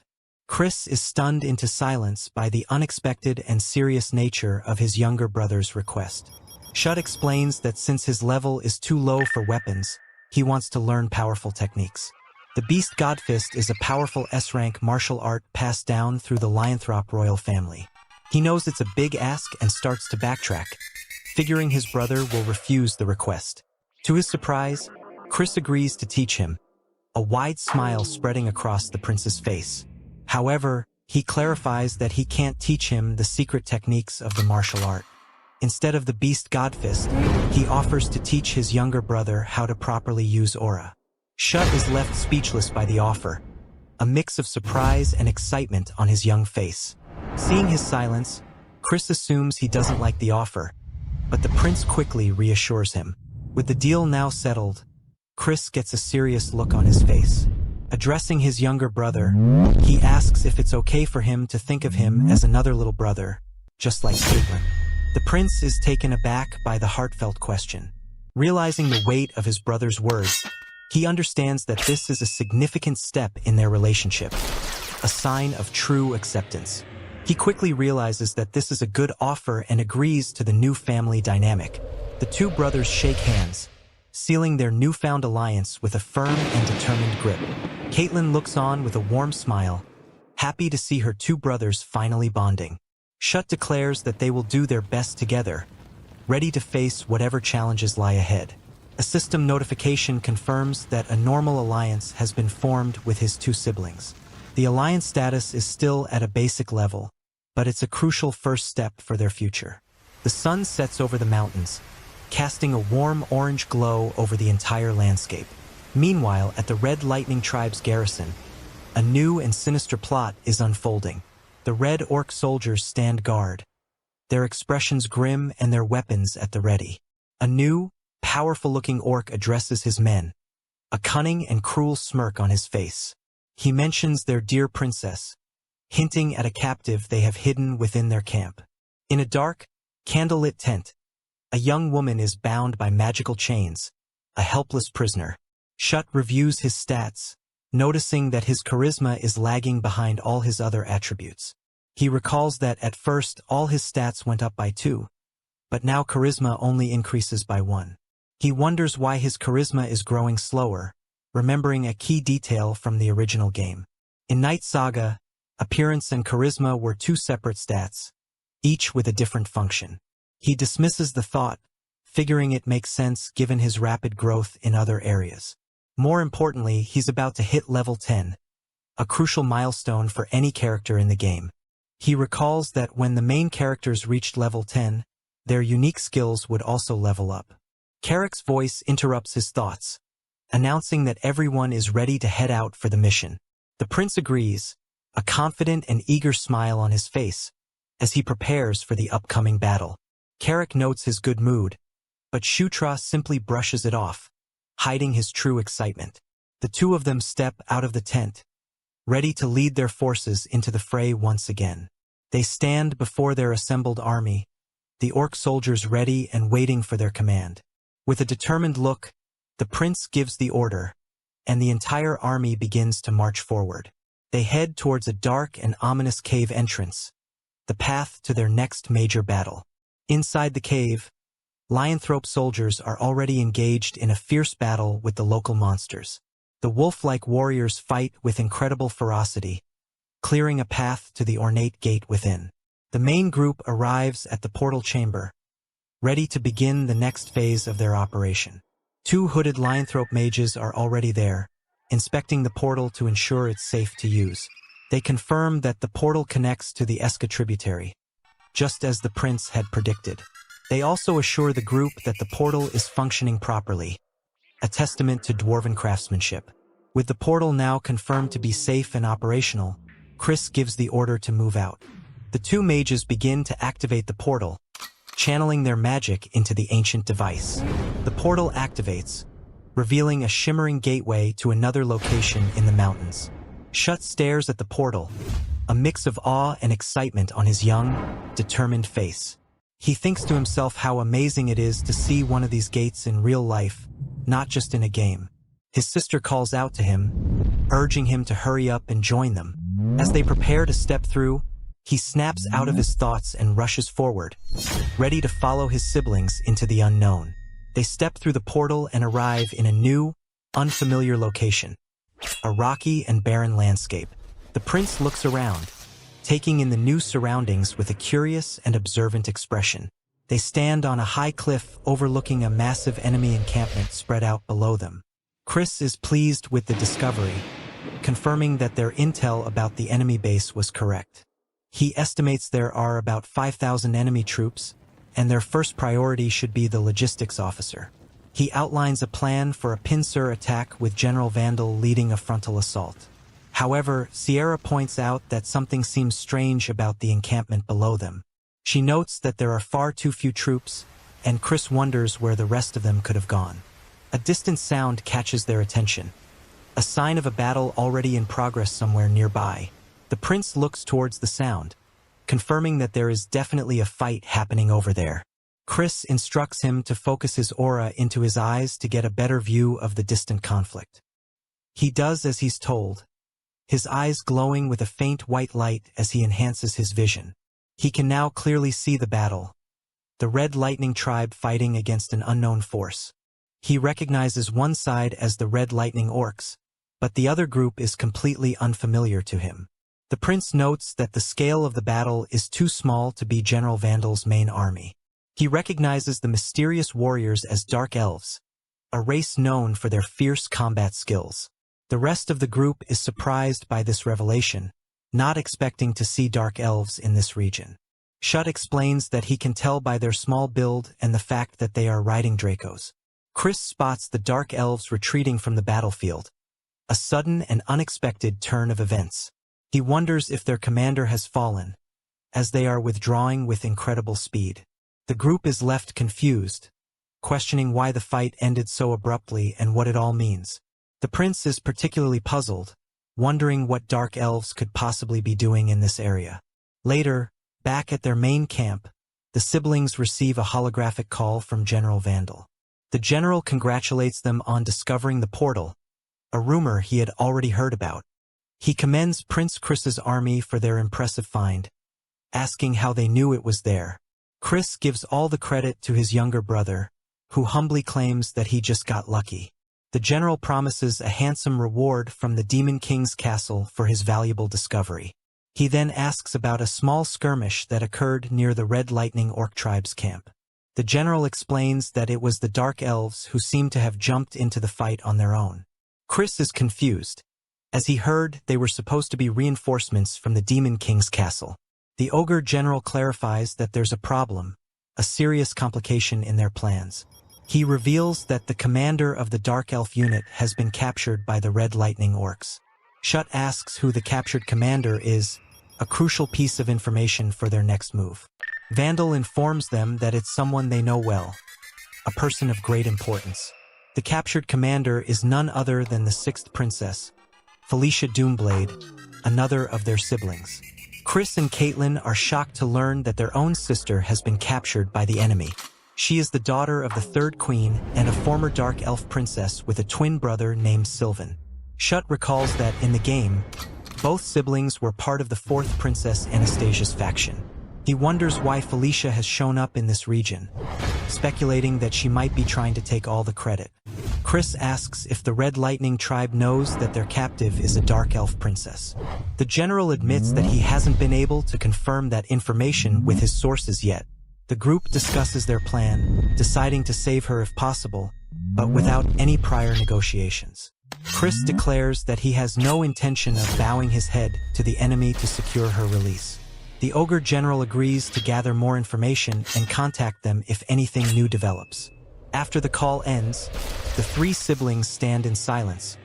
Chris is stunned into silence by the unexpected and serious nature of his younger brother's request. Shut explains that since his level is too low for weapons, he wants to learn powerful techniques. The beast Godfist is a powerful S-rank martial art passed down through the Lyanthrop royal family. He knows it's a big ask and starts to backtrack, figuring his brother will refuse the request. To his surprise, Chris agrees to teach him, a wide smile spreading across the prince's face. However, he clarifies that he can't teach him the secret techniques of the martial art. Instead of the beast Godfist, he offers to teach his younger brother how to properly use aura. Shut is left speechless by the offer, a mix of surprise and excitement on his young face. Seeing his silence, Chris assumes he doesn't like the offer, but the prince quickly reassures him. With the deal now settled, Chris gets a serious look on his face. Addressing his younger brother, he asks if it's okay for him to think of him as another little brother, just like Caitlin. The prince is taken aback by the heartfelt question. Realizing the weight of his brother's words, he understands that this is a significant step in their relationship, a sign of true acceptance. He quickly realizes that this is a good offer and agrees to the new family dynamic. The two brothers shake hands, sealing their newfound alliance with a firm and determined grip. Caitlin looks on with a warm smile, happy to see her two brothers finally bonding. Shut declares that they will do their best together, ready to face whatever challenges lie ahead. A system notification confirms that a normal alliance has been formed with his two siblings. The alliance status is still at a basic level, but it's a crucial first step for their future. The sun sets over the mountains, casting a warm orange glow over the entire landscape. Meanwhile, at the Red Lightning Tribe's garrison, a new and sinister plot is unfolding. The Red Orc soldiers stand guard, their expressions grim and their weapons at the ready. A new, powerful-looking orc addresses his men, a cunning and cruel smirk on his face. He mentions their dear princess, hinting at a captive they have hidden within their camp. In a dark, candlelit tent, a young woman is bound by magical chains, a helpless prisoner. Shut reviews his stats, noticing that his charisma is lagging behind all his other attributes. He recalls that at first all his stats went up by 2, but now charisma only increases by 1. He wonders why his charisma is growing slower, remembering a key detail from the original game. In Night Saga, appearance and charisma were 2 separate stats, each with a different function. He dismisses the thought, figuring it makes sense given his rapid growth in other areas. More importantly, he's about to hit level 10, a crucial milestone for any character in the game. He recalls that when the main characters reached level 10, their unique skills would also level up. Carrick's voice interrupts his thoughts, announcing that everyone is ready to head out for the mission. The prince agrees, a confident and eager smile on his face, as he prepares for the upcoming battle. Carrick notes his good mood, but Shutra simply brushes it off, hiding his true excitement. The two of them step out of the tent, ready to lead their forces into the fray once again. They stand before their assembled army, the orc soldiers ready and waiting for their command. With a determined look, the prince gives the order, and the entire army begins to march forward. They head towards a dark and ominous cave entrance, the path to their next major battle. Inside the cave, Lyanthrope soldiers are already engaged in a fierce battle with the local monsters. The wolf-like warriors fight with incredible ferocity, clearing a path to the ornate gate within. The main group arrives at the portal chamber, ready to begin the next phase of their operation. 2 hooded Lyanthrope mages are already there, inspecting the portal to ensure it's safe to use. They confirm that the portal connects to the Eska tributary, just as the prince had predicted. They also assure the group that the portal is functioning properly, a testament to dwarven craftsmanship. With the portal now confirmed to be safe and operational, Chris gives the order to move out. The 2 mages begin to activate the portal, channeling their magic into the ancient device. The portal activates, revealing a shimmering gateway to another location in the mountains. Shut stares at the portal, a mix of awe and excitement on his young, determined face. He thinks to himself how amazing it is to see one of these gates in real life, not just in a game. His sister calls out to him, urging him to hurry up and join them. As they prepare to step through, he snaps out of his thoughts and rushes forward, ready to follow his siblings into the unknown. They step through the portal and arrive in a new, unfamiliar location, a rocky and barren landscape. The prince looks around, taking in the new surroundings with a curious and observant expression. They stand on a high cliff overlooking a massive enemy encampment spread out below them. Chris is pleased with the discovery, confirming that their intel about the enemy base was correct. He estimates there are about 5,000 enemy troops, and their first priority should be the logistics officer. He outlines a plan for a pincer attack with General Vandal leading a frontal assault. However, Sierra points out that something seems strange about the encampment below them. She notes that there are far too few troops, and Chris wonders where the rest of them could have gone. A distant sound catches their attention, a sign of a battle already in progress somewhere nearby. The prince looks towards the sound, confirming that there is definitely a fight happening over there. Chris instructs him to focus his aura into his eyes to get a better view of the distant conflict. He does as he's told, his eyes glowing with a faint white light as he enhances his vision. He can now clearly see the battle, the Red Lightning tribe fighting against an unknown force. He recognizes one side as the Red Lightning Orcs, but the other group is completely unfamiliar to him. The prince notes that the scale of the battle is too small to be General Vandal's main army. He recognizes the mysterious warriors as Dark Elves, a race known for their fierce combat skills. The rest of the group is surprised by this revelation, not expecting to see Dark Elves in this region. Shut explains that he can tell by their small build and the fact that they are riding Dracos. Chris spots the Dark Elves retreating from the battlefield, a sudden and unexpected turn of events. He wonders if their commander has fallen, as they are withdrawing with incredible speed. The group is left confused, questioning why the fight ended so abruptly and what it all means. The prince is particularly puzzled, wondering what Dark Elves could possibly be doing in this area. Later, back at their main camp, the siblings receive a holographic call from General Vandal. The general congratulates them on discovering the portal, a rumor he had already heard about. He commends Prince Chris's army for their impressive find, asking how they knew it was there. Chris gives all the credit to his younger brother, who humbly claims that he just got lucky. The general promises a handsome reward from the Demon King's castle for his valuable discovery. He then asks about a small skirmish that occurred near the Red Lightning Orc tribe's camp. The general explains that it was the Dark Elves who seemed to have jumped into the fight on their own. Chris is confused, as he heard they were supposed to be reinforcements from the Demon King's castle. The ogre general clarifies that there's a problem, a serious complication in their plans. He reveals that the commander of the Dark Elf unit has been captured by the Red Lightning Orcs. Shut asks who the captured commander is, a crucial piece of information for their next move. Vandal informs them that it's someone they know well, a person of great importance. The captured commander is none other than the 6th princess, Felicia Doomblade, another of their siblings. Chris and Caitlin are shocked to learn that their own sister has been captured by the enemy. She is the daughter of the 3rd queen and a former Dark Elf princess with a twin brother named Sylvan. Shut recalls that in the game, both siblings were part of the 4th Princess Anastasia's faction. He wonders why Felicia has shown up in this region, speculating that she might be trying to take all the credit. Chris asks if the Red Lightning tribe knows that their captive is a Dark Elf princess. The general admits that he hasn't been able to confirm that information with his sources yet. The group discusses their plan, deciding to save her if possible, but without any prior negotiations. Chris declares that he has no intention of bowing his head to the enemy to secure her release. The ogre general agrees to gather more information and contact them if anything new develops. After the call ends, the 3 siblings stand in silence,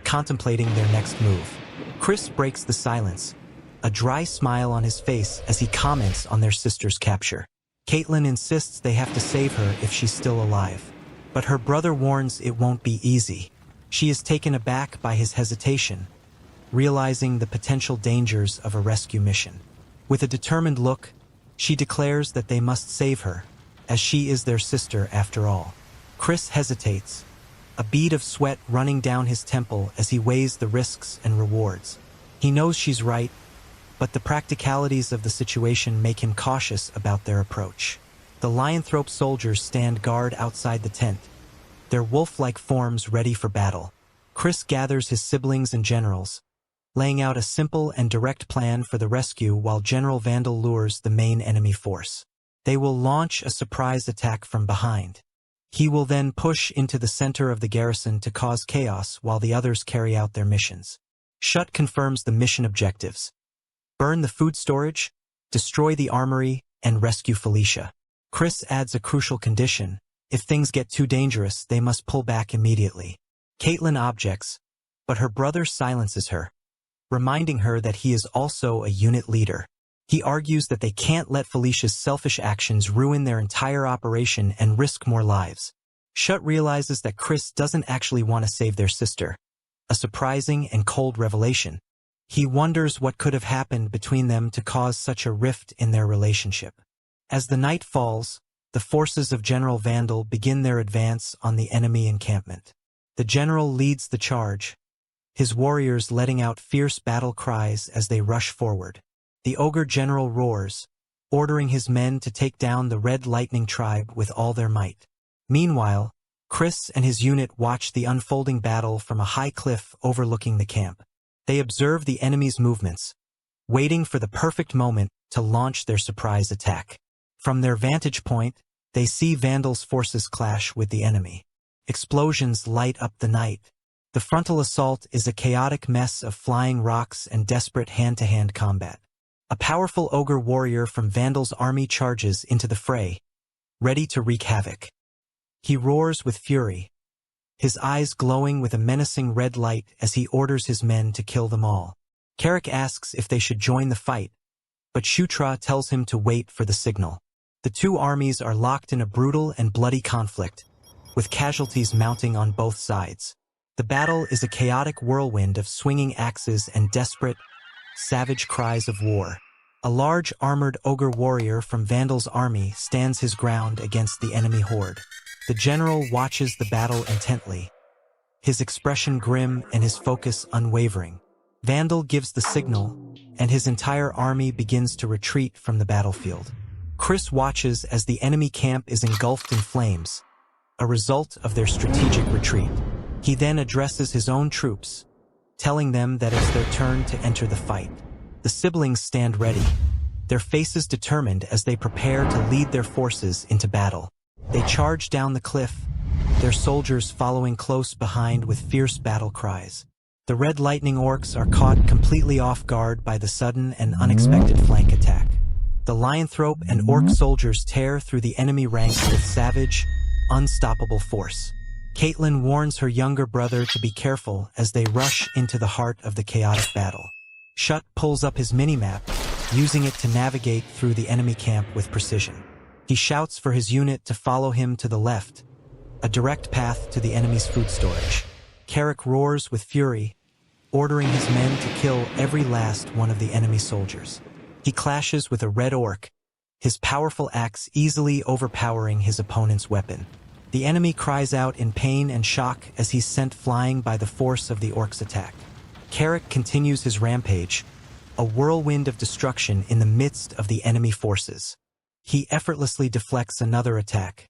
contemplating their next move. Chris breaks the silence, a dry smile on his face as he comments on their sister's capture. Caitlin insists they have to save her if she's still alive, but her brother warns it won't be easy. She is taken aback by his hesitation, realizing the potential dangers of a rescue mission. With a determined look, she declares that they must save her, as she is their sister after all. Chris hesitates, a bead of sweat running down his temple as he weighs the risks and rewards. He knows she's right, but the practicalities of the situation make him cautious about their approach. The Lycanthrope soldiers stand guard outside the tent, their wolf-like forms ready for battle. Chris gathers his siblings and generals, laying out a simple and direct plan for the rescue while General Vandal lures the main enemy force. They will launch a surprise attack from behind. He will then push into the center of the garrison to cause chaos while the others carry out their missions. Shut confirms the mission objectives: burn the food storage, destroy the armory, and rescue Felicia. Chris adds a crucial condition: if things get too dangerous, they must pull back immediately. Caitlin objects, but her brother silences her, reminding her that he is also a unit leader. He argues that they can't let Felicia's selfish actions ruin their entire operation and risk more lives. Shut realizes that Chris doesn't actually want to save their sister. A surprising and cold revelation. He wonders what could have happened between them to cause such a rift in their relationship. As the night falls, the forces of General Vandal begin their advance on the enemy encampment. The general leads the charge, his warriors letting out fierce battle cries as they rush forward. The ogre general roars, ordering his men to take down the Red Lightning tribe with all their might. Meanwhile, Chris and his unit watch the unfolding battle from a high cliff overlooking the camp. They observe the enemy's movements, waiting for the perfect moment to launch their surprise attack. From their vantage point, they see Vandal's forces clash with the enemy. Explosions light up the night. The frontal assault is a chaotic mess of flying rocks and desperate hand-to-hand combat. A powerful ogre warrior from Vandal's army charges into the fray, ready to wreak havoc. He roars with fury, his eyes glowing with a menacing red light as he orders his men to kill them all. Carrick asks if they should join the fight, but Shutra tells him to wait for the signal. The two armies are locked in a brutal and bloody conflict, with casualties mounting on both sides. The battle is a chaotic whirlwind of swinging axes and desperate, savage cries of war. A large armored ogre warrior from Vandal's army stands his ground against the enemy horde. The general watches the battle intently, his expression grim and his focus unwavering. Vandal gives the signal, and his entire army begins to retreat from the battlefield. Chris watches as the enemy camp is engulfed in flames, a result of their strategic retreat. He then addresses his own troops, telling them that it's their turn to enter the fight. The siblings stand ready, their faces determined as they prepare to lead their forces into battle. They charge down the cliff, their soldiers following close behind with fierce battle cries. The Red Lightning orcs are caught completely off guard by the sudden and unexpected flank attack. The Lycanthrope and orc soldiers tear through the enemy ranks with savage, unstoppable force. Caitlin warns her younger brother to be careful as they rush into the heart of the chaotic battle. Shut pulls up his minimap, using it to navigate through the enemy camp with precision. He shouts for his unit to follow him to the left, a direct path to the enemy's food storage. Carrick roars with fury, ordering his men to kill every last one of the enemy soldiers. He clashes with a red orc, his powerful axe easily overpowering his opponent's weapon. The enemy cries out in pain and shock as he's sent flying by the force of the orc's attack. Carrick continues his rampage, a whirlwind of destruction in the midst of the enemy forces. He effortlessly deflects another attack,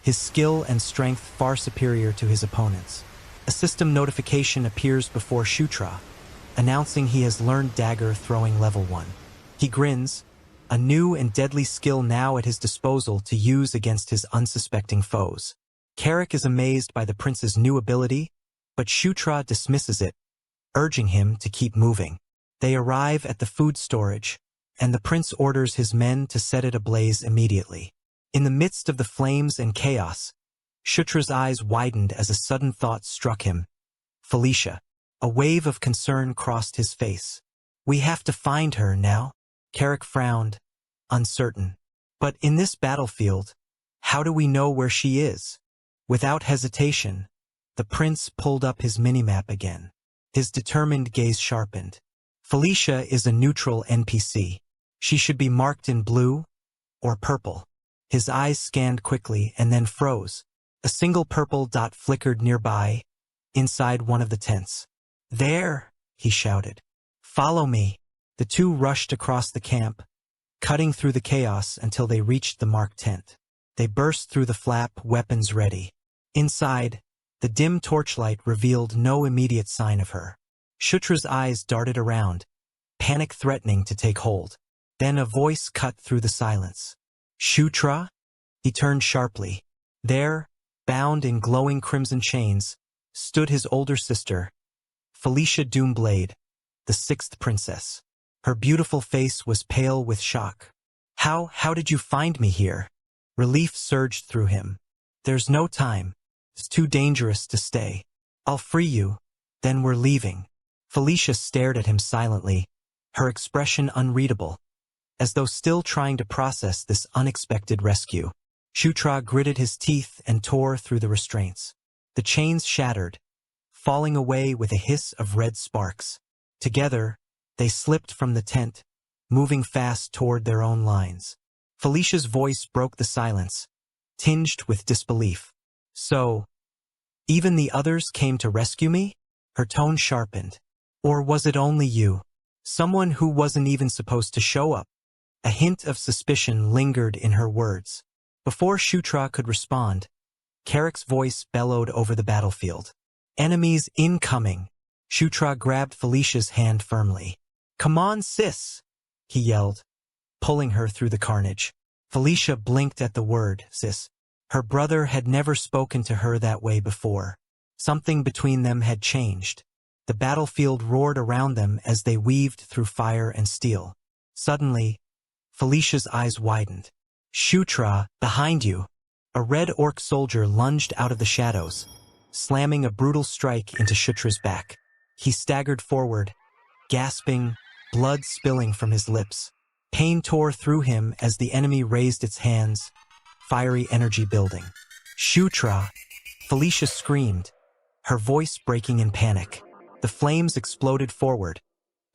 his skill and strength far superior to his opponent's. A system notification appears before Shutra, announcing he has learned dagger throwing level 1. He grins, a new and deadly skill now at his disposal to use against his unsuspecting foes. Carrick is amazed by the prince's new ability, but Shutra dismisses it, urging him to keep moving. They arrive at the food storage, and the prince orders his men to set it ablaze immediately. In the midst of the flames and chaos, Shutra's eyes widened as a sudden thought struck him. Felicia. A wave of concern crossed his face. We have to find her now. Carrick frowned, uncertain. But in this battlefield, how do we know where she is? Without hesitation, the prince pulled up his minimap again. His determined gaze sharpened. Felicia is a neutral NPC. She should be marked in blue or purple. His eyes scanned quickly and then froze. A single purple dot flickered nearby, inside one of the tents. There, he shouted. Follow me. The two rushed across the camp, cutting through the chaos until they reached the marked tent. They burst through the flap, weapons ready. Inside, the dim torchlight revealed no immediate sign of her. Shutra's eyes darted around, panic threatening to take hold. Then a voice cut through the silence. Shutra? He turned sharply. There, bound in glowing crimson chains, stood his older sister, Felicia Doomblade, the sixth princess. Her beautiful face was pale with shock. How did you find me here? Relief surged through him. There's no time. It's too dangerous to stay. I'll free you, then we're leaving. Felicia stared at him silently, her expression unreadable. as though still trying to process this unexpected rescue. Shutra gritted his teeth and tore through the restraints. The chains shattered, falling away with a hiss of red sparks. Together, they slipped from the tent, moving fast toward their own lines. Felicia's voice broke the silence, tinged with disbelief. So, even the others came to rescue me? Her tone sharpened. Or was it only you? Someone who wasn't even supposed to show up? A hint of suspicion lingered in her words. Before Shutra could respond, Carrick's voice bellowed over the battlefield. Enemies incoming! Shutra grabbed Felicia's hand firmly. Come on, sis! He yelled, pulling her through the carnage. Felicia blinked at the word, sis. Her brother had never spoken to her that way before. Something between them had changed. The battlefield roared around them as they weaved through fire and steel. Suddenly, Felicia's eyes widened. Shutra, behind you! A red orc soldier lunged out of the shadows, slamming a brutal strike into Shutra's back. He staggered forward, gasping, blood spilling from his lips. Pain tore through him as the enemy raised its hands, fiery energy building. Shutra! Felicia screamed, her voice breaking in panic. The flames exploded forward,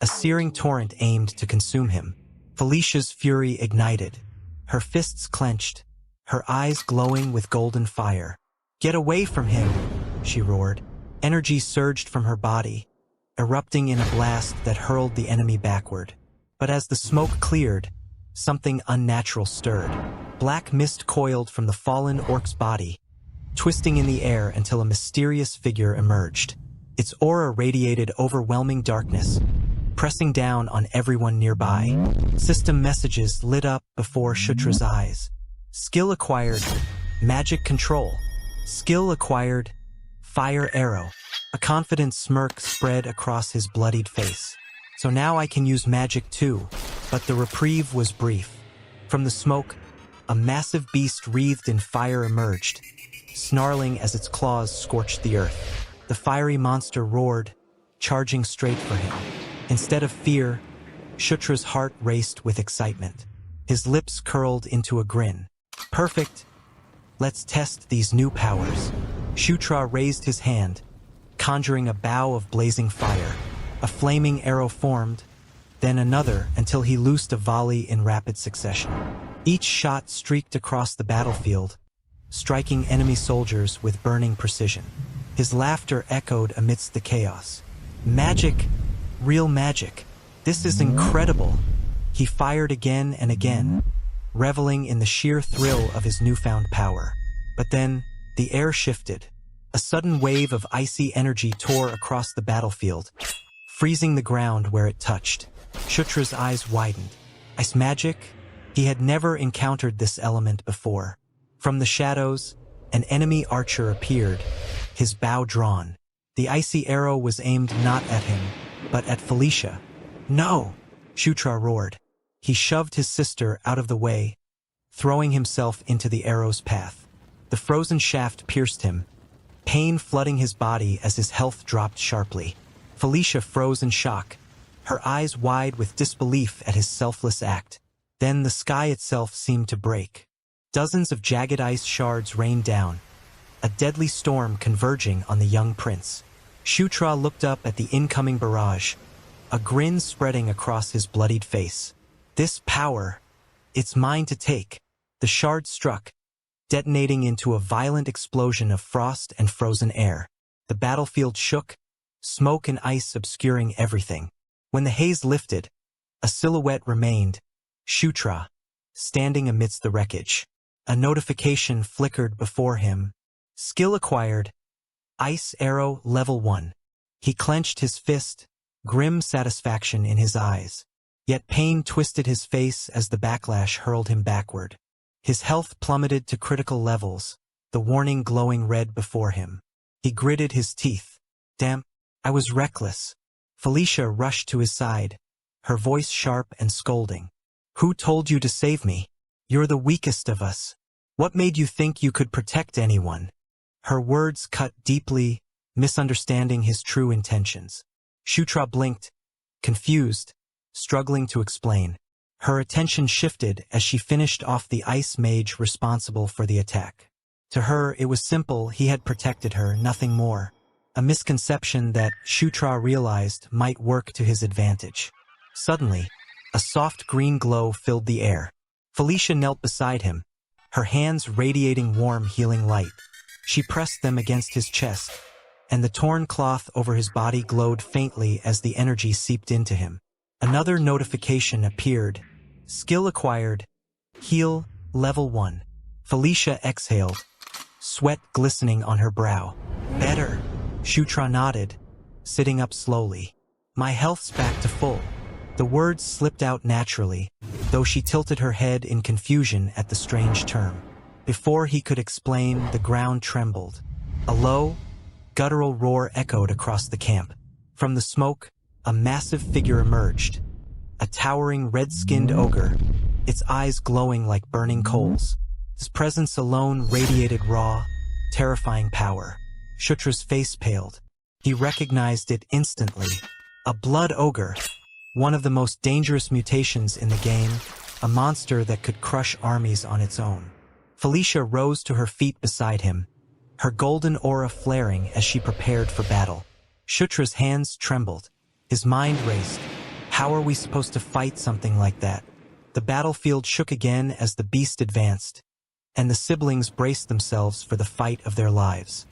a searing torrent aimed to consume him. Felicia's fury ignited, her fists clenched, her eyes glowing with golden fire. Get away from him, she roared. Energy surged from her body, erupting in a blast that hurled the enemy backward. But as the smoke cleared, something unnatural stirred. Black mist coiled from the fallen orc's body, twisting in the air until a mysterious figure emerged. Its aura radiated overwhelming darkness, pressing down on everyone nearby. System messages lit up before Shutra's eyes. Skill acquired, magic control. Skill acquired, fire arrow. A confident smirk spread across his bloodied face. So now I can use magic too. But the reprieve was brief. From the smoke, a massive beast wreathed in fire emerged, snarling as its claws scorched the earth. The fiery monster roared, charging straight for him. Instead of fear, Shutra's heart raced with excitement. His lips curled into a grin. Perfect. Let's test these new powers. Shutra raised his hand, conjuring a bow of blazing fire. A flaming arrow formed, then another until he loosed a volley in rapid succession. Each shot streaked across the battlefield, striking enemy soldiers with burning precision. His laughter echoed amidst the chaos. Magic, real magic. This is incredible. He fired again and again, reveling in the sheer thrill of his newfound power. But then, the air shifted. A sudden wave of icy energy tore across the battlefield, freezing the ground where it touched. Shutra's eyes widened. Ice magic? He had never encountered this element before. From the shadows, an enemy archer appeared, his bow drawn. The icy arrow was aimed not at him, but at Felicia. No! Shutra roared. He shoved his sister out of the way, throwing himself into the arrow's path. The frozen shaft pierced him, pain flooding his body as his health dropped sharply. Felicia froze in shock, her eyes wide with disbelief at his selfless act. Then the sky itself seemed to break. Dozens of jagged ice shards rained down, a deadly storm converging on the young prince. Shutra looked up at the incoming barrage, a grin spreading across his bloodied face. This power, it's mine to take. The shard struck, detonating into a violent explosion of frost and frozen air. The battlefield shook, smoke and ice obscuring everything. When the haze lifted, a silhouette remained, Shutra, standing amidst the wreckage. A notification flickered before him. Skill acquired, Ice Arrow Level 1. He clenched his fist, grim satisfaction in his eyes. Yet pain twisted his face as the backlash hurled him backward. His health plummeted to critical levels, the warning glowing red before him. He gritted his teeth. Damn, I was reckless. Felicia rushed to his side, her voice sharp and scolding. Who told you to save me? You're the weakest of us. What made you think you could protect anyone? Her words cut deeply, misunderstanding his true intentions. Shutra blinked, confused, struggling to explain. Her attention shifted as she finished off the ice mage responsible for the attack. To her, it was simple. He had protected her, nothing more. A misconception that Shutra realized might work to his advantage. Suddenly, a soft green glow filled the air. Felicia knelt beside him, her hands radiating warm, healing light. She pressed them against his chest, and the torn cloth over his body glowed faintly as the energy seeped into him. Another notification appeared. Skill acquired. Heal, level 1. Felicia exhaled, sweat glistening on her brow. Better. Shutra nodded, sitting up slowly. My health's back to full. The words slipped out naturally, though she tilted her head in confusion at the strange term. Before he could explain, the ground trembled. A low, guttural roar echoed across the camp. From the smoke, a massive figure emerged. A towering red-skinned ogre, its eyes glowing like burning coals. His presence alone radiated raw, terrifying power. Shutra's face paled. He recognized it instantly. A blood ogre, one of the most dangerous mutations in the game, a monster that could crush armies on its own. Felicia rose to her feet beside him, her golden aura flaring as she prepared for battle. Shutra's hands trembled. His mind raced. How are we supposed to fight something like that? The battlefield shook again as the beast advanced, and the siblings braced themselves for the fight of their lives.